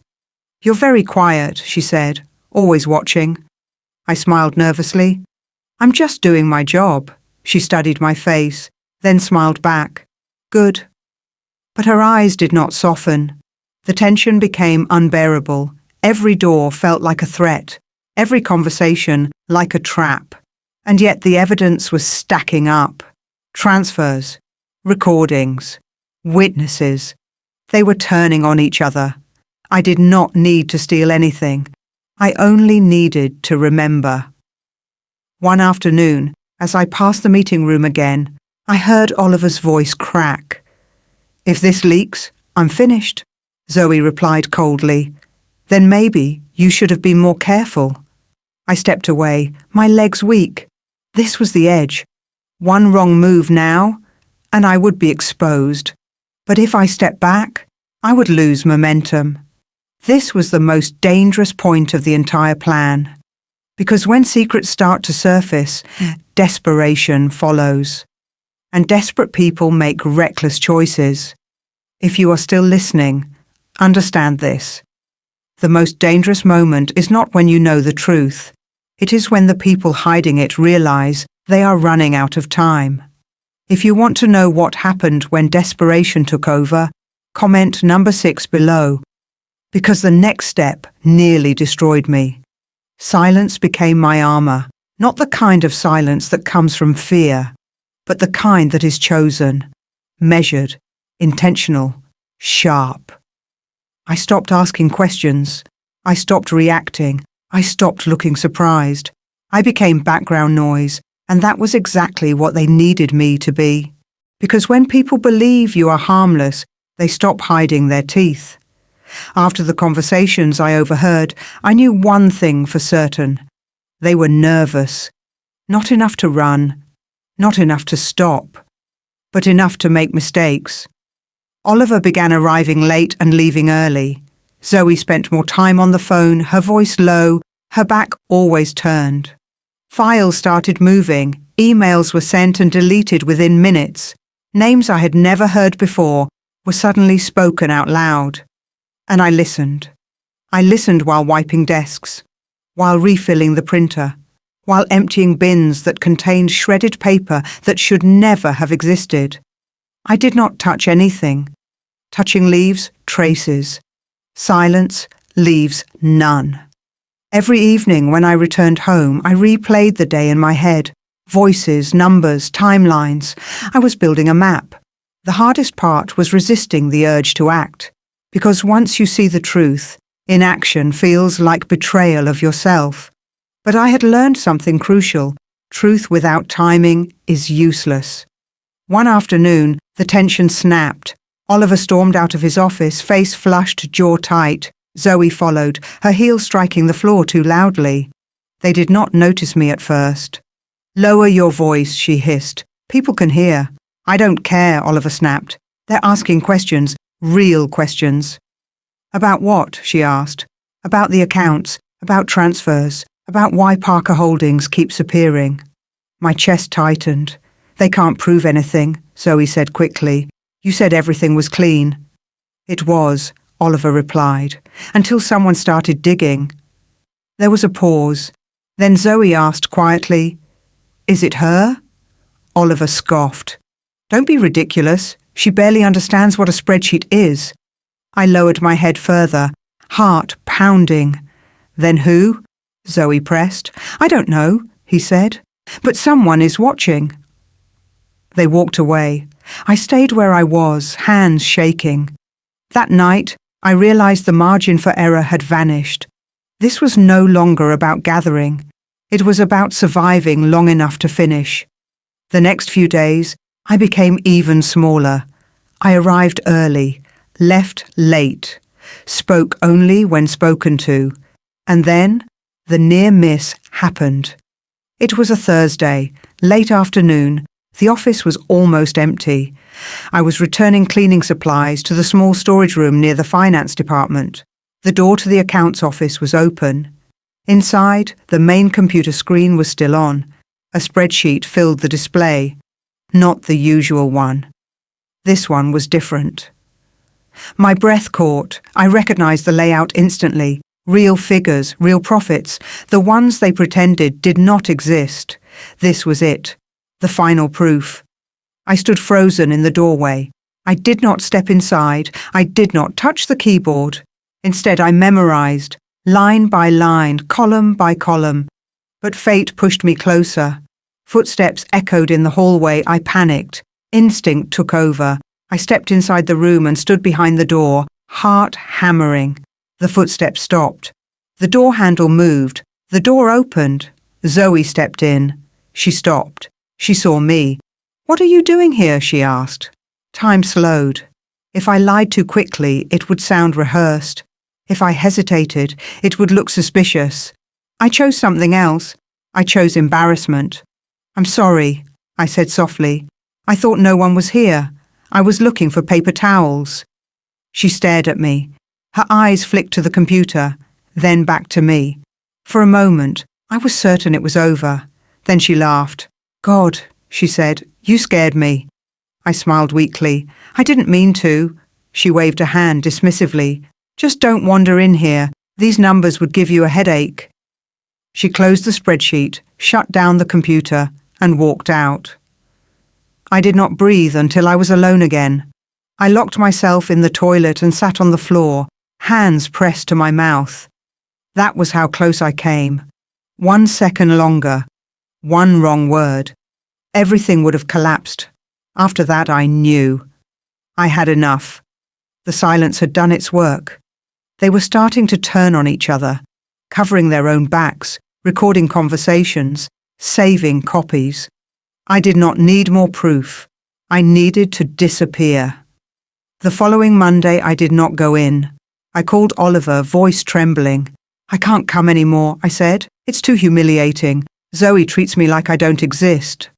"You're very quiet," she said, "always watching." I smiled nervously. "I'm just doing my job." She studied my face, then smiled back. "Good." But her eyes did not soften. The tension became unbearable. Every door felt like a threat, every conversation like a trap. And yet the evidence was stacking up. Transfers, recordings, witnesses. They were turning on each other. I did not need to steal anything. I only needed to remember. One afternoon, as I passed the meeting room again, I heard Oliver's voice crack. "If this leaks, I'm finished," Zoe replied coldly. "Then maybe you should have been more careful." I stepped away, my legs weak. This was the edge. One wrong move now, and I would be exposed. But if I stepped back, I would lose momentum. This was the most dangerous point of the entire plan. Because when secrets start to surface, desperation follows. And desperate people make reckless choices. If you are still listening, understand this. The most dangerous moment is not when you know the truth. It is when the people hiding it realize they are running out of time. If you want to know what happened when desperation took over, comment number 6 below. Because the next step nearly destroyed me. Silence became my armor, not the kind of silence that comes from fear, but the kind that is chosen, measured, intentional, sharp. I stopped asking questions. I stopped reacting. I stopped looking surprised. I became background noise, and that was exactly what they needed me to be. Because when people believe you are harmless, they stop hiding their teeth. After the conversations I overheard, I knew one thing for certain. They were nervous. Not enough to run, not enough to stop, but enough to make mistakes. Oliver began arriving late and leaving early. Zoe spent more time on the phone, her voice low, her back always turned. Files started moving, emails were sent and deleted within minutes. Names I had never heard before were suddenly spoken out loud. And I listened. I listened while wiping desks, while refilling the printer, while emptying bins that contained shredded paper that should never have existed. I did not touch anything. Touching leaves traces. Silence leaves none. Every evening when I returned home, I replayed the day in my head. Voices, numbers, timelines. I was building a map. The hardest part was resisting the urge to act. Because once you see the truth, inaction feels like betrayal of yourself. But I had learned something crucial. Truth without timing is useless. One afternoon, the tension snapped. Oliver stormed out of his office, face flushed, jaw tight. Zoe followed, her heels striking the floor too loudly. They did not notice me at first. "Lower your voice," she hissed. "People can hear." "I don't care," Oliver snapped. "They're asking questions, real questions." "About what?" she asked. "About the accounts, about transfers, about why Parker Holdings keeps appearing." My chest tightened. "They can't prove anything," Zoe said quickly. "You said everything was clean." "It was," Oliver replied, "until someone started digging." There was a pause. Then Zoe asked quietly, "Is it her?" Oliver scoffed. "Don't be ridiculous. She barely understands what a spreadsheet is." I lowered my head further, heart pounding. "Then who?" Zoe pressed. "I don't know," he said. "But someone is watching." They walked away. I stayed where I was, hands shaking. That night, I realized the margin for error had vanished. This was no longer about gathering. It was about surviving long enough to finish. The next few days, I became even smaller. I arrived early, left late, spoke only when spoken to. And then, the near miss happened. It was a Thursday, late afternoon. The office was almost empty. I was returning cleaning supplies to the small storage room near the finance department. The door to the accounts office was open. Inside, the main computer screen was still on. A spreadsheet filled the display. Not the usual one. This one was different. My breath caught. I recognized the layout instantly. Real figures, real profits. The ones they pretended did not exist. This was it. The final proof. I stood frozen in the doorway. I did not step inside. I did not touch the keyboard. Instead, I memorized, line by line, column by column. But fate pushed me closer. Footsteps echoed in the hallway. I panicked. Instinct took over. I stepped inside the room and stood behind the door, heart hammering. The footsteps stopped. The door handle moved. The door opened. Zoe stepped in. She stopped. She saw me. "What are you doing here?" she asked. Time slowed. If I lied too quickly, it would sound rehearsed. If I hesitated, it would look suspicious. I chose something else. I chose embarrassment. "I'm sorry," I said softly. "I thought no one was here. I was looking for paper towels." She stared at me. Her eyes flicked to the computer, then back to me. For a moment, I was certain it was over. Then she laughed. "God," she said, "you scared me." I smiled weakly. "I didn't mean to." She waved a hand dismissively. "Just don't wander in here. These numbers would give you a headache." She closed the spreadsheet, shut down the computer, and walked out. I did not breathe until I was alone again. I locked myself in the toilet and sat on the floor, hands pressed to my mouth. That was how close I came. 1 second longer. One wrong word. Everything would have collapsed. After that, I knew. I had enough. The silence had done its work. They were starting to turn on each other, covering their own backs, recording conversations, saving copies. I did not need more proof. I needed to disappear. The following Monday, I did not go in. I called Oliver, voice trembling. "I can't come anymore," I said. "It's too humiliating. Zoe treats me like I don't exist."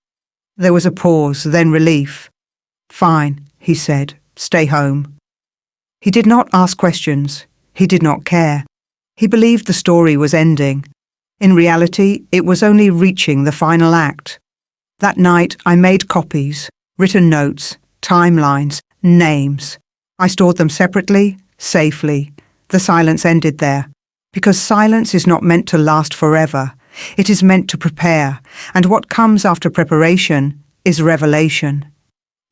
There was a pause, then relief. "Fine," he said. "Stay home." He did not ask questions. He did not care. He believed the story was ending. In reality, it was only reaching the final act. That night, I made copies, written notes, timelines, names. I stored them separately, safely. The silence ended there. Because silence is not meant to last forever. It is meant to prepare, and what comes after preparation is revelation.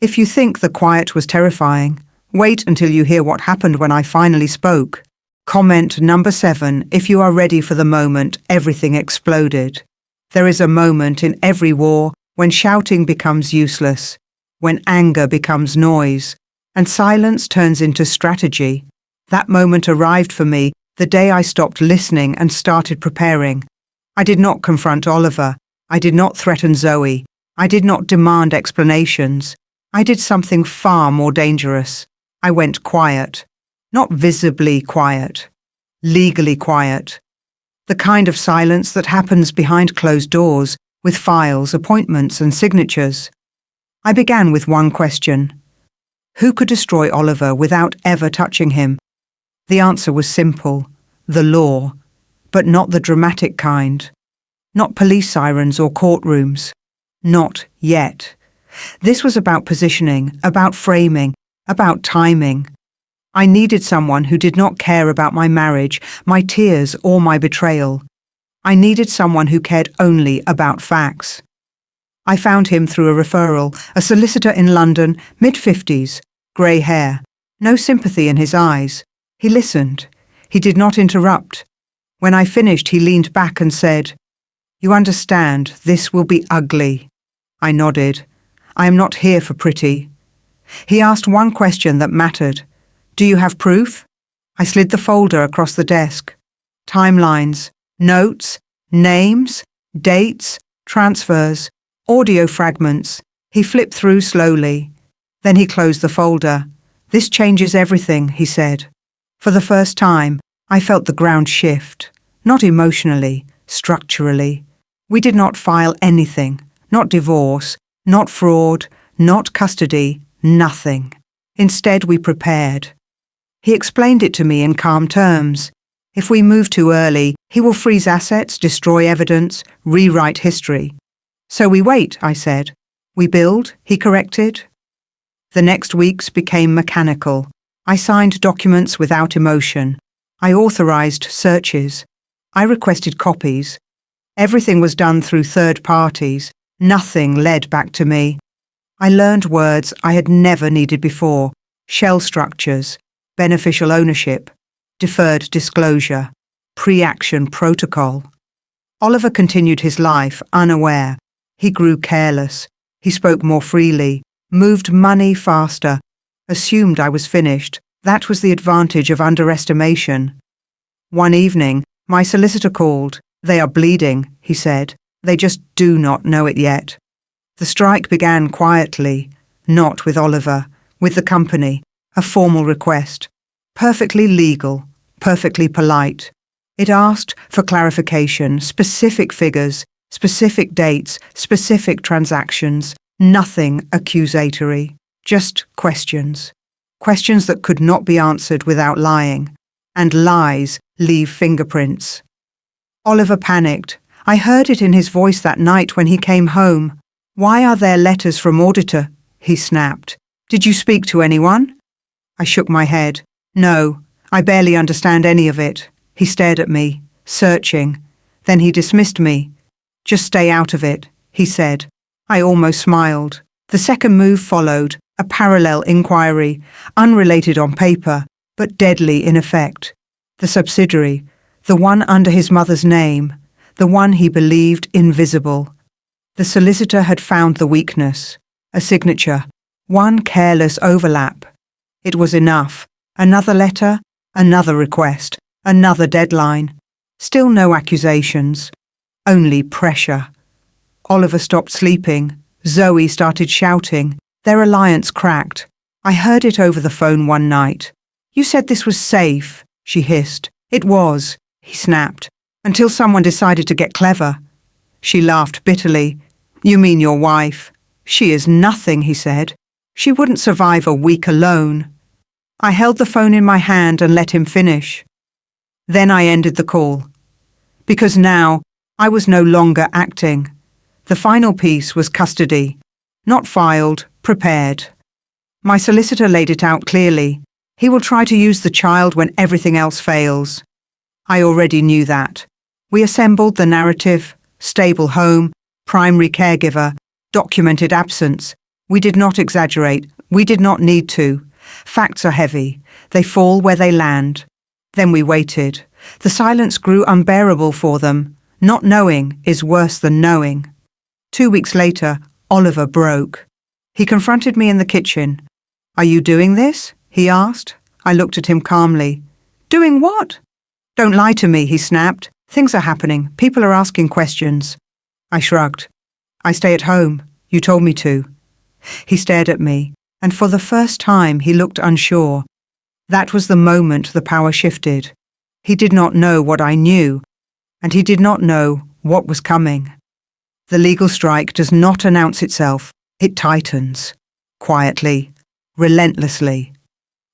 If you think the quiet was terrifying, wait until you hear what happened when I finally spoke. Comment number 7 if you are ready for the moment everything exploded. There is a moment in every war when shouting becomes useless, when anger becomes noise, and silence turns into strategy. That moment arrived for me the day I stopped listening and started preparing. I did not confront Oliver. I did not threaten Zoe. I did not demand explanations. I did something far more dangerous. I went quiet. Not visibly quiet. Legally quiet. The kind of silence that happens behind closed doors, with files, appointments, and signatures. I began with one question. Who could destroy Oliver without ever touching him? The answer was simple. The law. But not the dramatic kind. Not police sirens or courtrooms. Not yet. This was about positioning, about framing, about timing. I needed someone who did not care about my marriage, my tears, or my betrayal. I needed someone who cared only about facts. I found him through a referral, a solicitor in London, mid-50s, grey hair, no sympathy in his eyes. He listened. He did not interrupt. When I finished, he leaned back and said, "You understand, this will be ugly." I nodded. "I am not here for pretty." He asked one question that mattered. "Do you have proof?" I slid the folder across the desk. Timelines, notes, names, dates, transfers, audio fragments. He flipped through slowly. Then he closed the folder. "This changes everything," he said. For the first time, I felt the ground shift. Not emotionally, structurally. We did not file anything. Not divorce, not fraud, not custody, nothing. Instead, we prepared. He explained it to me in calm terms. If we move too early, he will freeze assets, destroy evidence, rewrite history. "So we wait," I said. "We build," he corrected. The next weeks became mechanical. I signed documents without emotion. I authorized searches. I requested copies. Everything was done through third parties. Nothing led back to me. I learned words I had never needed before. Shell structures, beneficial ownership, deferred disclosure, pre-action protocol. Oliver continued his life unaware. He grew careless. He spoke more freely, moved money faster, assumed I was finished. That was the advantage of underestimation. One evening, my solicitor called. "They are bleeding," he said. "They just do not know it yet." The strike began quietly, not with Oliver, with the company, a formal request. Perfectly legal, perfectly polite. It asked for clarification, specific figures, Specific dates, specific transactions, nothing accusatory, just questions. Questions that could not be answered without lying. And lies leave fingerprints. Oliver panicked. I heard it in his voice that night when he came home. "Why are there letters from auditor?" he snapped. "Did you speak to anyone?" I shook my head. "No, I barely understand any of it." He stared at me, searching. Then he dismissed me. "Just stay out of it," he said. I almost smiled. The second move followed, a parallel inquiry, unrelated on paper, but deadly in effect. The subsidiary, the one under his mother's name, the one he believed invisible. The solicitor had found the weakness, a signature, one careless overlap. It was enough. Another letter, another request, another deadline. Still no accusations, only pressure. Oliver stopped sleeping. Zoe started shouting. Their alliance cracked. I heard it over the phone one night. "You said this was safe," she hissed. "It was," he snapped, "until someone decided to get clever." She laughed bitterly. "You mean your wife?" "She is nothing," he said. "She wouldn't survive a week alone." I held the phone in my hand and let him finish. Then I ended the call. Because now I was no longer acting. The final piece was custody. Not filed, prepared. My solicitor laid it out clearly. He will try to use the child when everything else fails. I already knew that. We assembled the narrative: stable home, primary caregiver, documented absence. We did not exaggerate. We did not need to. Facts are heavy. They fall where they land. Then we waited. The silence grew unbearable for them. Not knowing is worse than knowing. 2 weeks later, Oliver broke. He confronted me in the kitchen. "Are you doing this?" he asked. I looked at him calmly. "Doing what?" "Don't lie to me," he snapped. "Things are happening. People are asking questions." I shrugged. "I stay at home. You told me to." He stared at me, and for the first time he looked unsure. That was the moment the power shifted. He did not know what I knew, and he did not know what was coming. The legal strike does not announce itself. It tightens. Quietly. Relentlessly.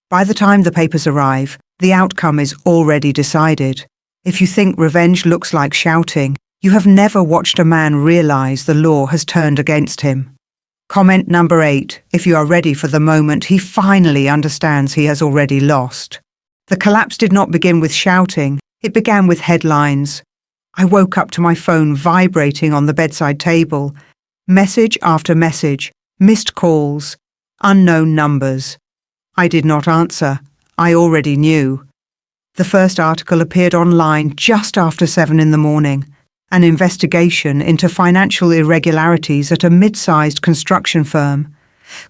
By the time the papers arrive, the outcome is already decided. If you think revenge looks like shouting, you have never watched a man realize the law has turned against him. Comment number 8. If you are ready for the moment he finally understands he has already lost. The collapse did not begin with shouting. It began with headlines. I woke up to my phone vibrating on the bedside table. Message after message. Missed calls. Unknown numbers. I did not answer. I already knew. The first article appeared online just after 7 in the morning. An investigation into financial irregularities at a mid-sized construction firm.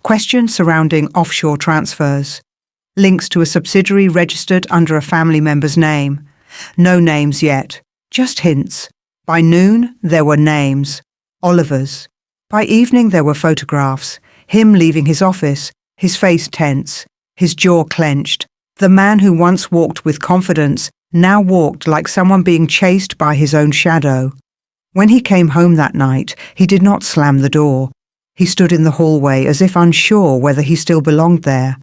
Questions surrounding offshore transfers. Links to a subsidiary registered under a family member's name. No names yet, just hints. By noon, there were names. Oliver's. By evening, there were photographs. Him leaving his office, his face tense, his jaw clenched. The man who once walked with confidence now walked like someone being chased by his own shadow. When he came home that night, he did not slam the door. He stood in the hallway as if unsure whether he still belonged there.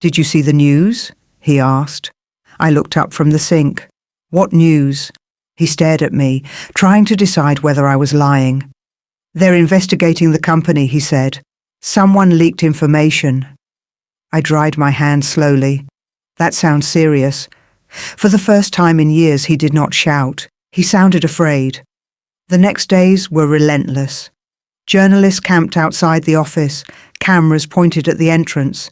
"Did you see the news?" he asked. I looked up from the sink. "What news?" He stared at me, trying to decide whether I was lying. "They're investigating the company," he said. "Someone leaked information." I dried my hand slowly. "That sounds serious." For the first time in years he did not shout. He sounded afraid. The next days were relentless. Journalists camped outside the office, cameras pointed at the entrance.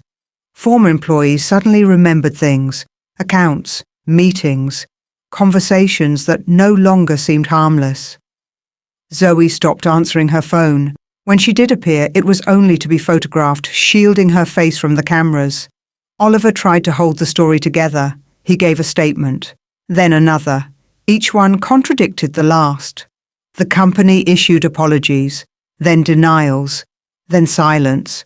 Former employees suddenly remembered things, accounts, meetings, conversations that no longer seemed harmless. Zoe stopped answering her phone. When she did appear, it was only to be photographed, shielding her face from the cameras. Oliver tried to hold the story together. He gave a statement, then another. Each one contradicted the last. The company issued apologies, then denials, then silence.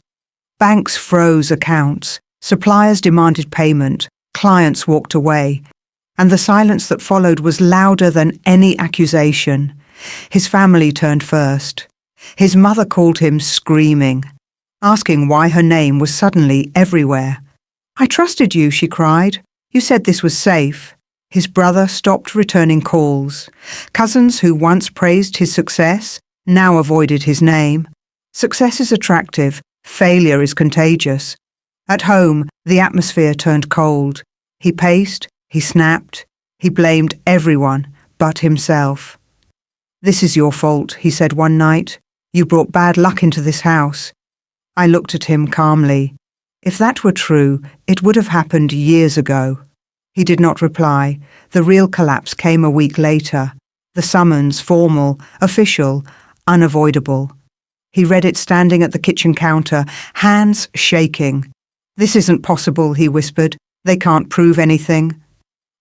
Banks froze accounts, suppliers demanded payment, clients walked away, and the silence that followed was louder than any accusation. His family turned first. His mother called him screaming, asking why her name was suddenly everywhere. "I trusted you," she cried. "You said this was safe." His brother stopped returning calls. Cousins who once praised his success now avoided his name. Success is attractive, failure is contagious. At home, the atmosphere turned cold. He paced, he snapped, he blamed everyone but himself. "This is your fault," he said one night. "You brought bad luck into this house." I looked at him calmly. If that were true, it would have happened years ago. He did not reply. The real collapse came a week later. The summons, formal, official, unavoidable. He read it standing at the kitchen counter, hands shaking. "This isn't possible," he whispered. "They can't prove anything."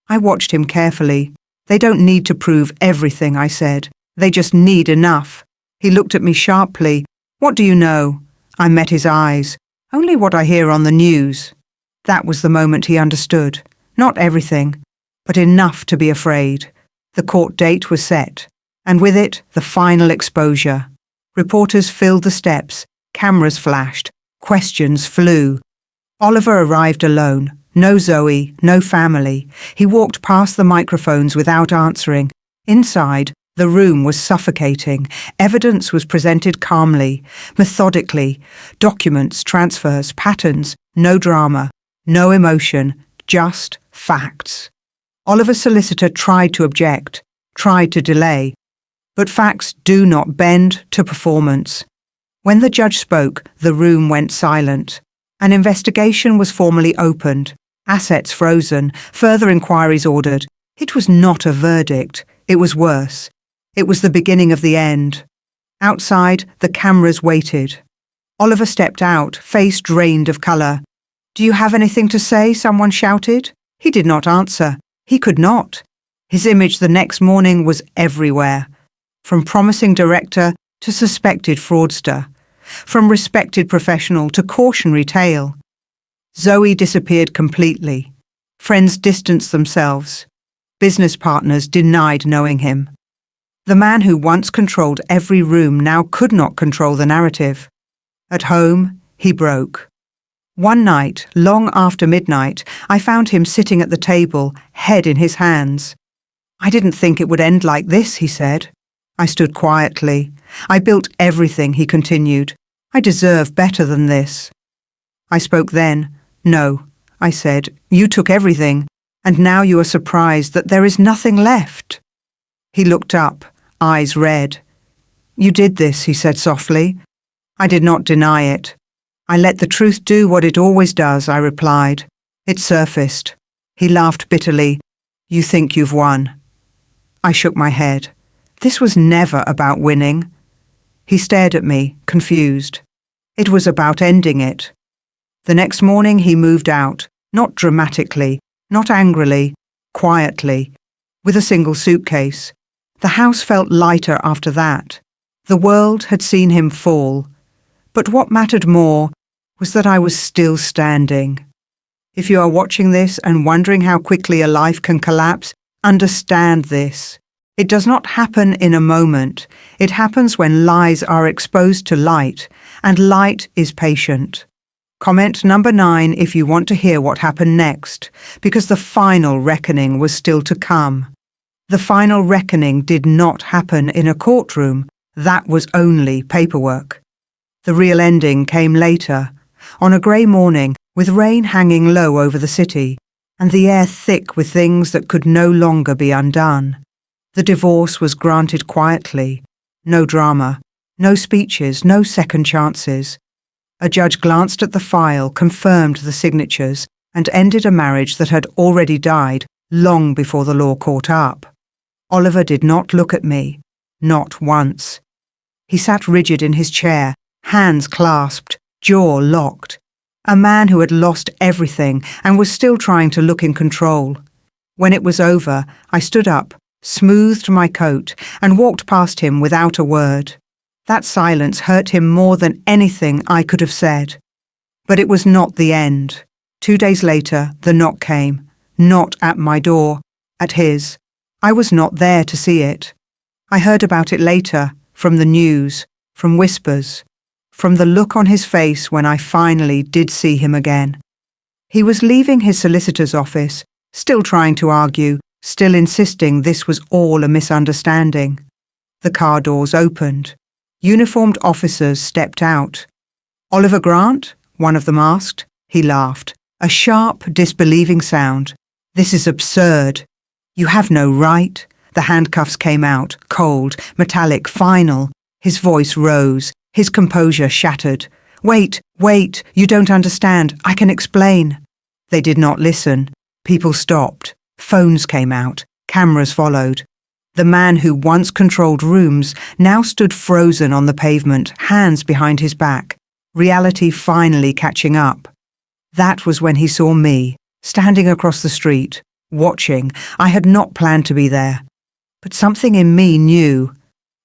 I watched him carefully. "They don't need to prove everything," I said. "They just need enough." He looked at me sharply. "What do you know?" I met his eyes. "Only what I hear on the news." That was the moment he understood. Not everything, but enough to be afraid. The court date was set, and with it, the final exposure. Reporters filled the steps, cameras flashed, questions flew. Oliver arrived alone. No Zoe, no family. He walked past the microphones without answering. Inside, the room was suffocating. Evidence was presented calmly, methodically. Documents, transfers, patterns, no drama, no emotion, just facts. Oliver's solicitor tried to object, tried to delay, but facts do not bend to performance. When the judge spoke, the room went silent. An investigation was formally opened, assets frozen, further inquiries ordered. It was not a verdict, it was worse. It was the beginning of the end. Outside, the cameras waited. Oliver stepped out, face drained of colour. "Do you have anything to say?" someone shouted. He did not answer. He could not. His image the next morning was everywhere. From promising director to suspected fraudster. From respected professional to cautionary tale. Zoe disappeared completely. Friends distanced themselves. Business partners denied knowing him. The man who once controlled every room now could not control the narrative. At home, he broke. One night, long after midnight, I found him sitting at the table, head in his hands. "I didn't think it would end like this," he said. I stood quietly. "I built everything," he continued. "I deserve better than this." I spoke then. "No," I said, "you took everything, and now you are surprised that there is nothing left." He looked up, eyes red. "You did this," he said softly. I did not deny it. "I let the truth do what it always does," I replied. "It surfaced." He laughed bitterly. "You think you've won." I shook my head. This was never about winning. He stared at me, confused. It was about ending it. The next morning he moved out, not dramatically, not angrily, quietly, with a single suitcase. The house felt lighter after that. The world had seen him fall. But what mattered more was that I was still standing. If you are watching this and wondering how quickly a life can collapse, understand this. It does not happen in a moment. It happens when lies are exposed to light, and light is patient. Comment number 9 if you want to hear what happened next, because the final reckoning was still to come. The final reckoning did not happen in a courtroom. That was only paperwork. The real ending came later, on a grey morning, with rain hanging low over the city, and the air thick with things that could no longer be undone. The divorce was granted quietly. No drama, no speeches, no second chances. A judge glanced at the file, confirmed the signatures, and ended a marriage that had already died long before the law caught up. Oliver did not look at me, not once. He sat rigid in his chair, hands clasped, jaw locked. A man who had lost everything and was still trying to look in control. When it was over, I stood up, smoothed my coat, and walked past him without a word. That silence hurt him more than anything I could have said. But it was not the end. 2 days later, the knock came. Not at my door, at his. I was not there to see it. I heard about it later, from the news, from whispers, from the look on his face when I finally did see him again. He was leaving his solicitor's office, still trying to argue, still insisting this was all a misunderstanding. The car doors opened. Uniformed officers stepped out. "Oliver Grant?" one of them asked. He laughed. A sharp, disbelieving sound. "This is absurd. You have no right." The handcuffs came out, cold, metallic, final. His voice rose. His composure shattered. "Wait, wait, you don't understand. I can explain." They did not listen. People stopped. Phones came out. Cameras followed. The man who once controlled rooms now stood frozen on the pavement, hands behind his back, reality finally catching up. That was when he saw me, standing across the street, watching. I had not planned to be there. But something in me knew.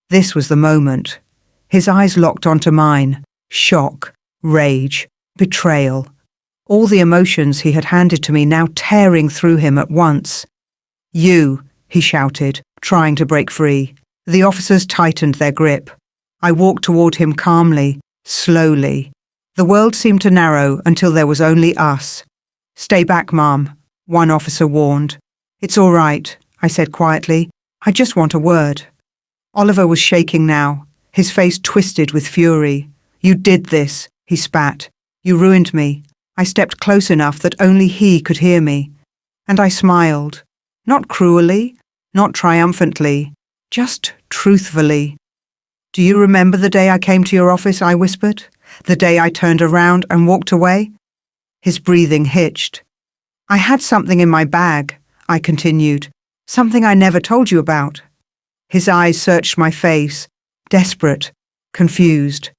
This was the moment. His eyes locked onto mine. Shock, rage, betrayal. All the emotions he had handed to me now tearing through him at once. "You," he shouted, trying to break free. The officers tightened their grip. I walked toward him calmly, slowly. The world seemed to narrow until there was only us. "Stay back, Mom," one officer warned. "It's all right," I said quietly. "I just want a word." Oliver was shaking now, his face twisted with fury. "You did this," he spat. "You ruined me." I stepped close enough that only he could hear me. And I smiled. Not cruelly, not triumphantly, just truthfully. "Do you remember the day I came to your office?" I whispered. "The day I turned around and walked away?" His breathing hitched. "I had something in my bag," I continued. "Something I never told you about." His eyes searched my face, desperate, confused.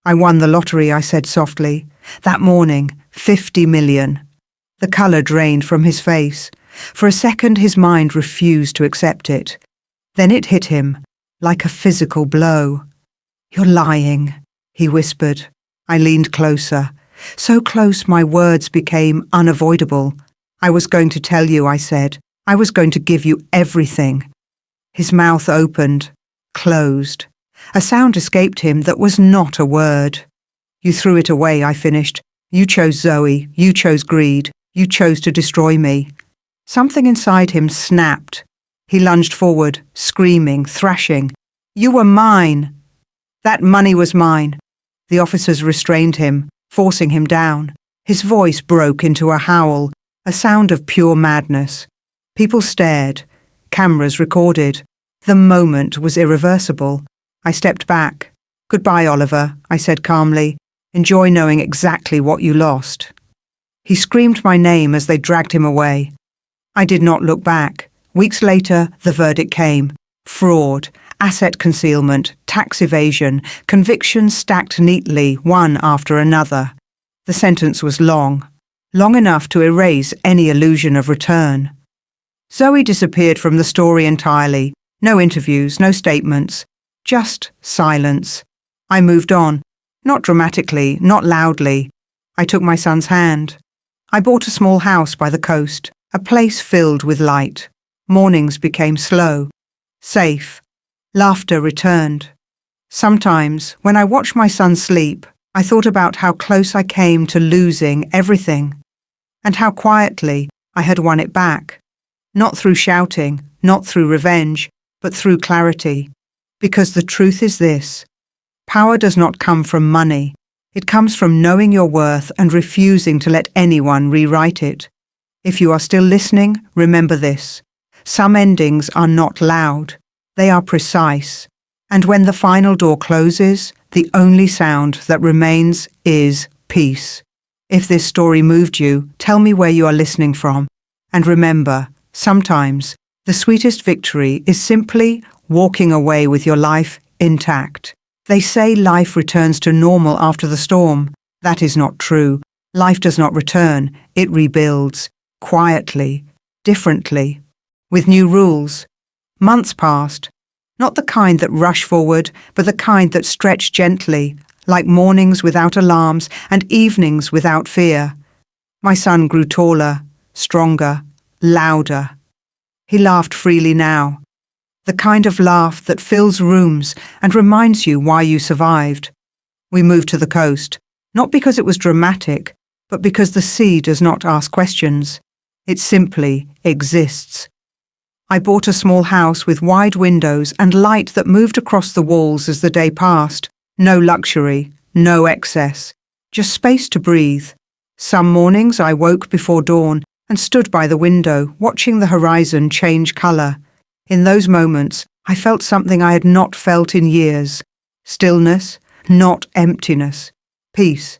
"I won the lottery," I said softly. "That morning, 50 million. The colour drained from his face. For a second his mind refused to accept it. Then it hit him, like a physical blow. "You're lying," he whispered. I leaned closer. So close my words became unavoidable. "I was going to tell you," I said. "I was going to give you everything." His mouth opened, closed. A sound escaped him that was not a word. "You threw it away," I finished. "You chose Zoe. You chose greed. You chose to destroy me." Something inside him snapped. He lunged forward, screaming, thrashing. "You were mine. That money was mine." The officers restrained him, forcing him down. His voice broke into a howl, a sound of pure madness. People stared. Cameras recorded. The moment was irreversible. I stepped back. "Goodbye, Oliver," I said calmly. "Enjoy knowing exactly what you lost." He screamed my name as they dragged him away. I did not look back. Weeks later, the verdict came. Fraud, asset concealment, tax evasion, convictions stacked neatly, one after another. The sentence was long enough to erase any illusion of return. Zoe disappeared from the story entirely. No interviews, no statements, just silence. I moved on, not dramatically, not loudly. I took my son's hand. I bought a small house by the coast, a place filled with light. Mornings became slow, safe. Laughter returned. Sometimes, when I watched my son sleep, I thought about how close I came to losing everything, and how quietly I had won it back. Not through shouting, not through revenge, but through clarity. Because the truth is this: power does not come from money. It comes from knowing your worth and refusing to let anyone rewrite it. If you are still listening, remember this: some endings are not loud. They are precise. And when the final door closes, the only sound that remains is peace. If this story moved you, tell me where you are listening from. And remember, sometimes the sweetest victory is simply walking away with your life intact. They say life returns to normal after the storm. That is not true. Life does not return. It rebuilds, quietly, differently, with new rules. Months passed, not the kind that rush forward, but the kind that stretch gently, like mornings without alarms and evenings without fear. My son grew taller, stronger, louder. He laughed freely now. the kind of laugh that fills rooms and reminds you why you survived. We moved to the coast, not because it was dramatic, but because the sea does not ask questions. It simply exists. I bought a small house with wide windows and light that moved across the walls as the day passed. No luxury, no excess, just space to breathe. Some mornings I woke before dawn and stood by the window, watching the horizon change colour. In those moments, I felt something I had not felt in years. Stillness, not emptiness. Peace.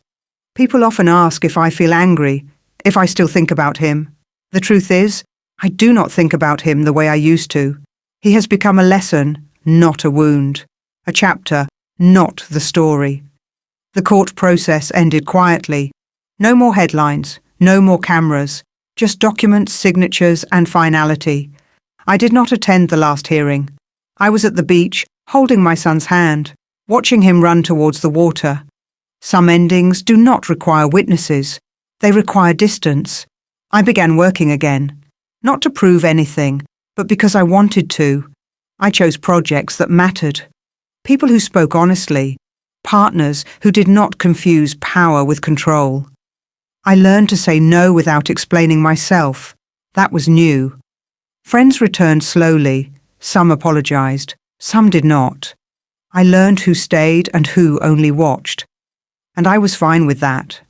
People often ask if I feel angry, if I still think about him. The truth is, I do not think about him the way I used to. He has become a lesson, not a wound. A chapter, not the story. The court process ended quietly. No more headlines, no more cameras, just documents, signatures, and finality. I did not attend the last hearing. I was at the beach, holding my son's hand, watching him run towards the water. Some endings do not require witnesses. They require distance. I began working again, not to prove anything, but because I wanted to. I chose projects that mattered. People who spoke honestly. Partners who did not confuse power with control. I learned to say no without explaining myself. That was new. Friends returned slowly. Some apologized. Some did not. I learned who stayed and who only watched. And I was fine with that.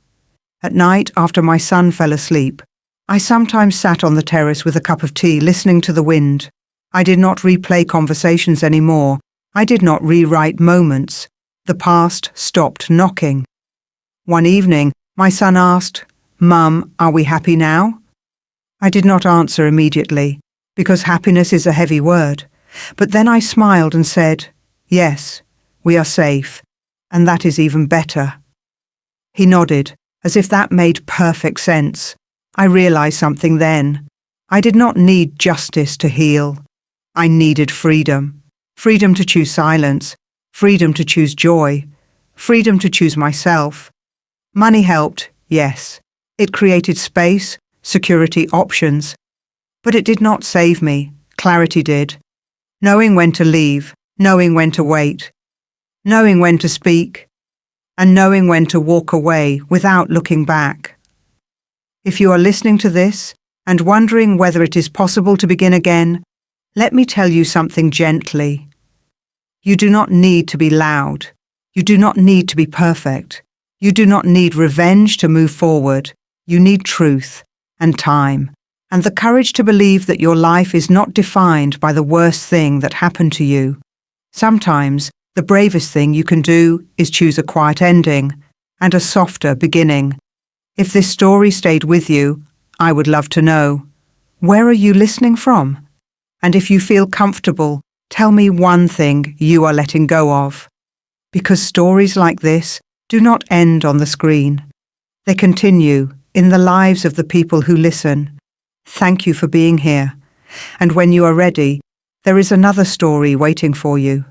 At night, after my son fell asleep, I sometimes sat on the terrace with a cup of tea, listening to the wind. I did not replay conversations anymore. I did not rewrite moments. The past stopped knocking. One evening, my son asked, "Mum, are we happy now?" I did not answer immediately, because happiness is a heavy word. But then I smiled and said, "Yes, we are safe, and that is even better." He nodded, as if that made perfect sense. I realized something then. I did not need justice to heal. I needed freedom. Freedom to choose silence. Freedom to choose joy. Freedom to choose myself. Money helped, yes. It created space, security, options. But it did not save me. Clarity did. Knowing when to leave, knowing when to wait, knowing when to speak, and knowing when to walk away without looking back. If you are listening to this and wondering whether it is possible to begin again, let me tell you something gently. You do not need to be loud. You do not need to be perfect. You do not need revenge to move forward. You need truth and time and the courage to believe that your life is not defined by the worst thing that happened to you. Sometimes the bravest thing you can do is choose a quiet ending and a softer beginning. If this story stayed with you, I would love to know. Where are you listening from? And if you feel comfortable, tell me one thing you are letting go of. Because stories like this do not end on the screen. They continue in the lives of the people who listen. Thank you for being here. And when you are ready, there is another story waiting for you.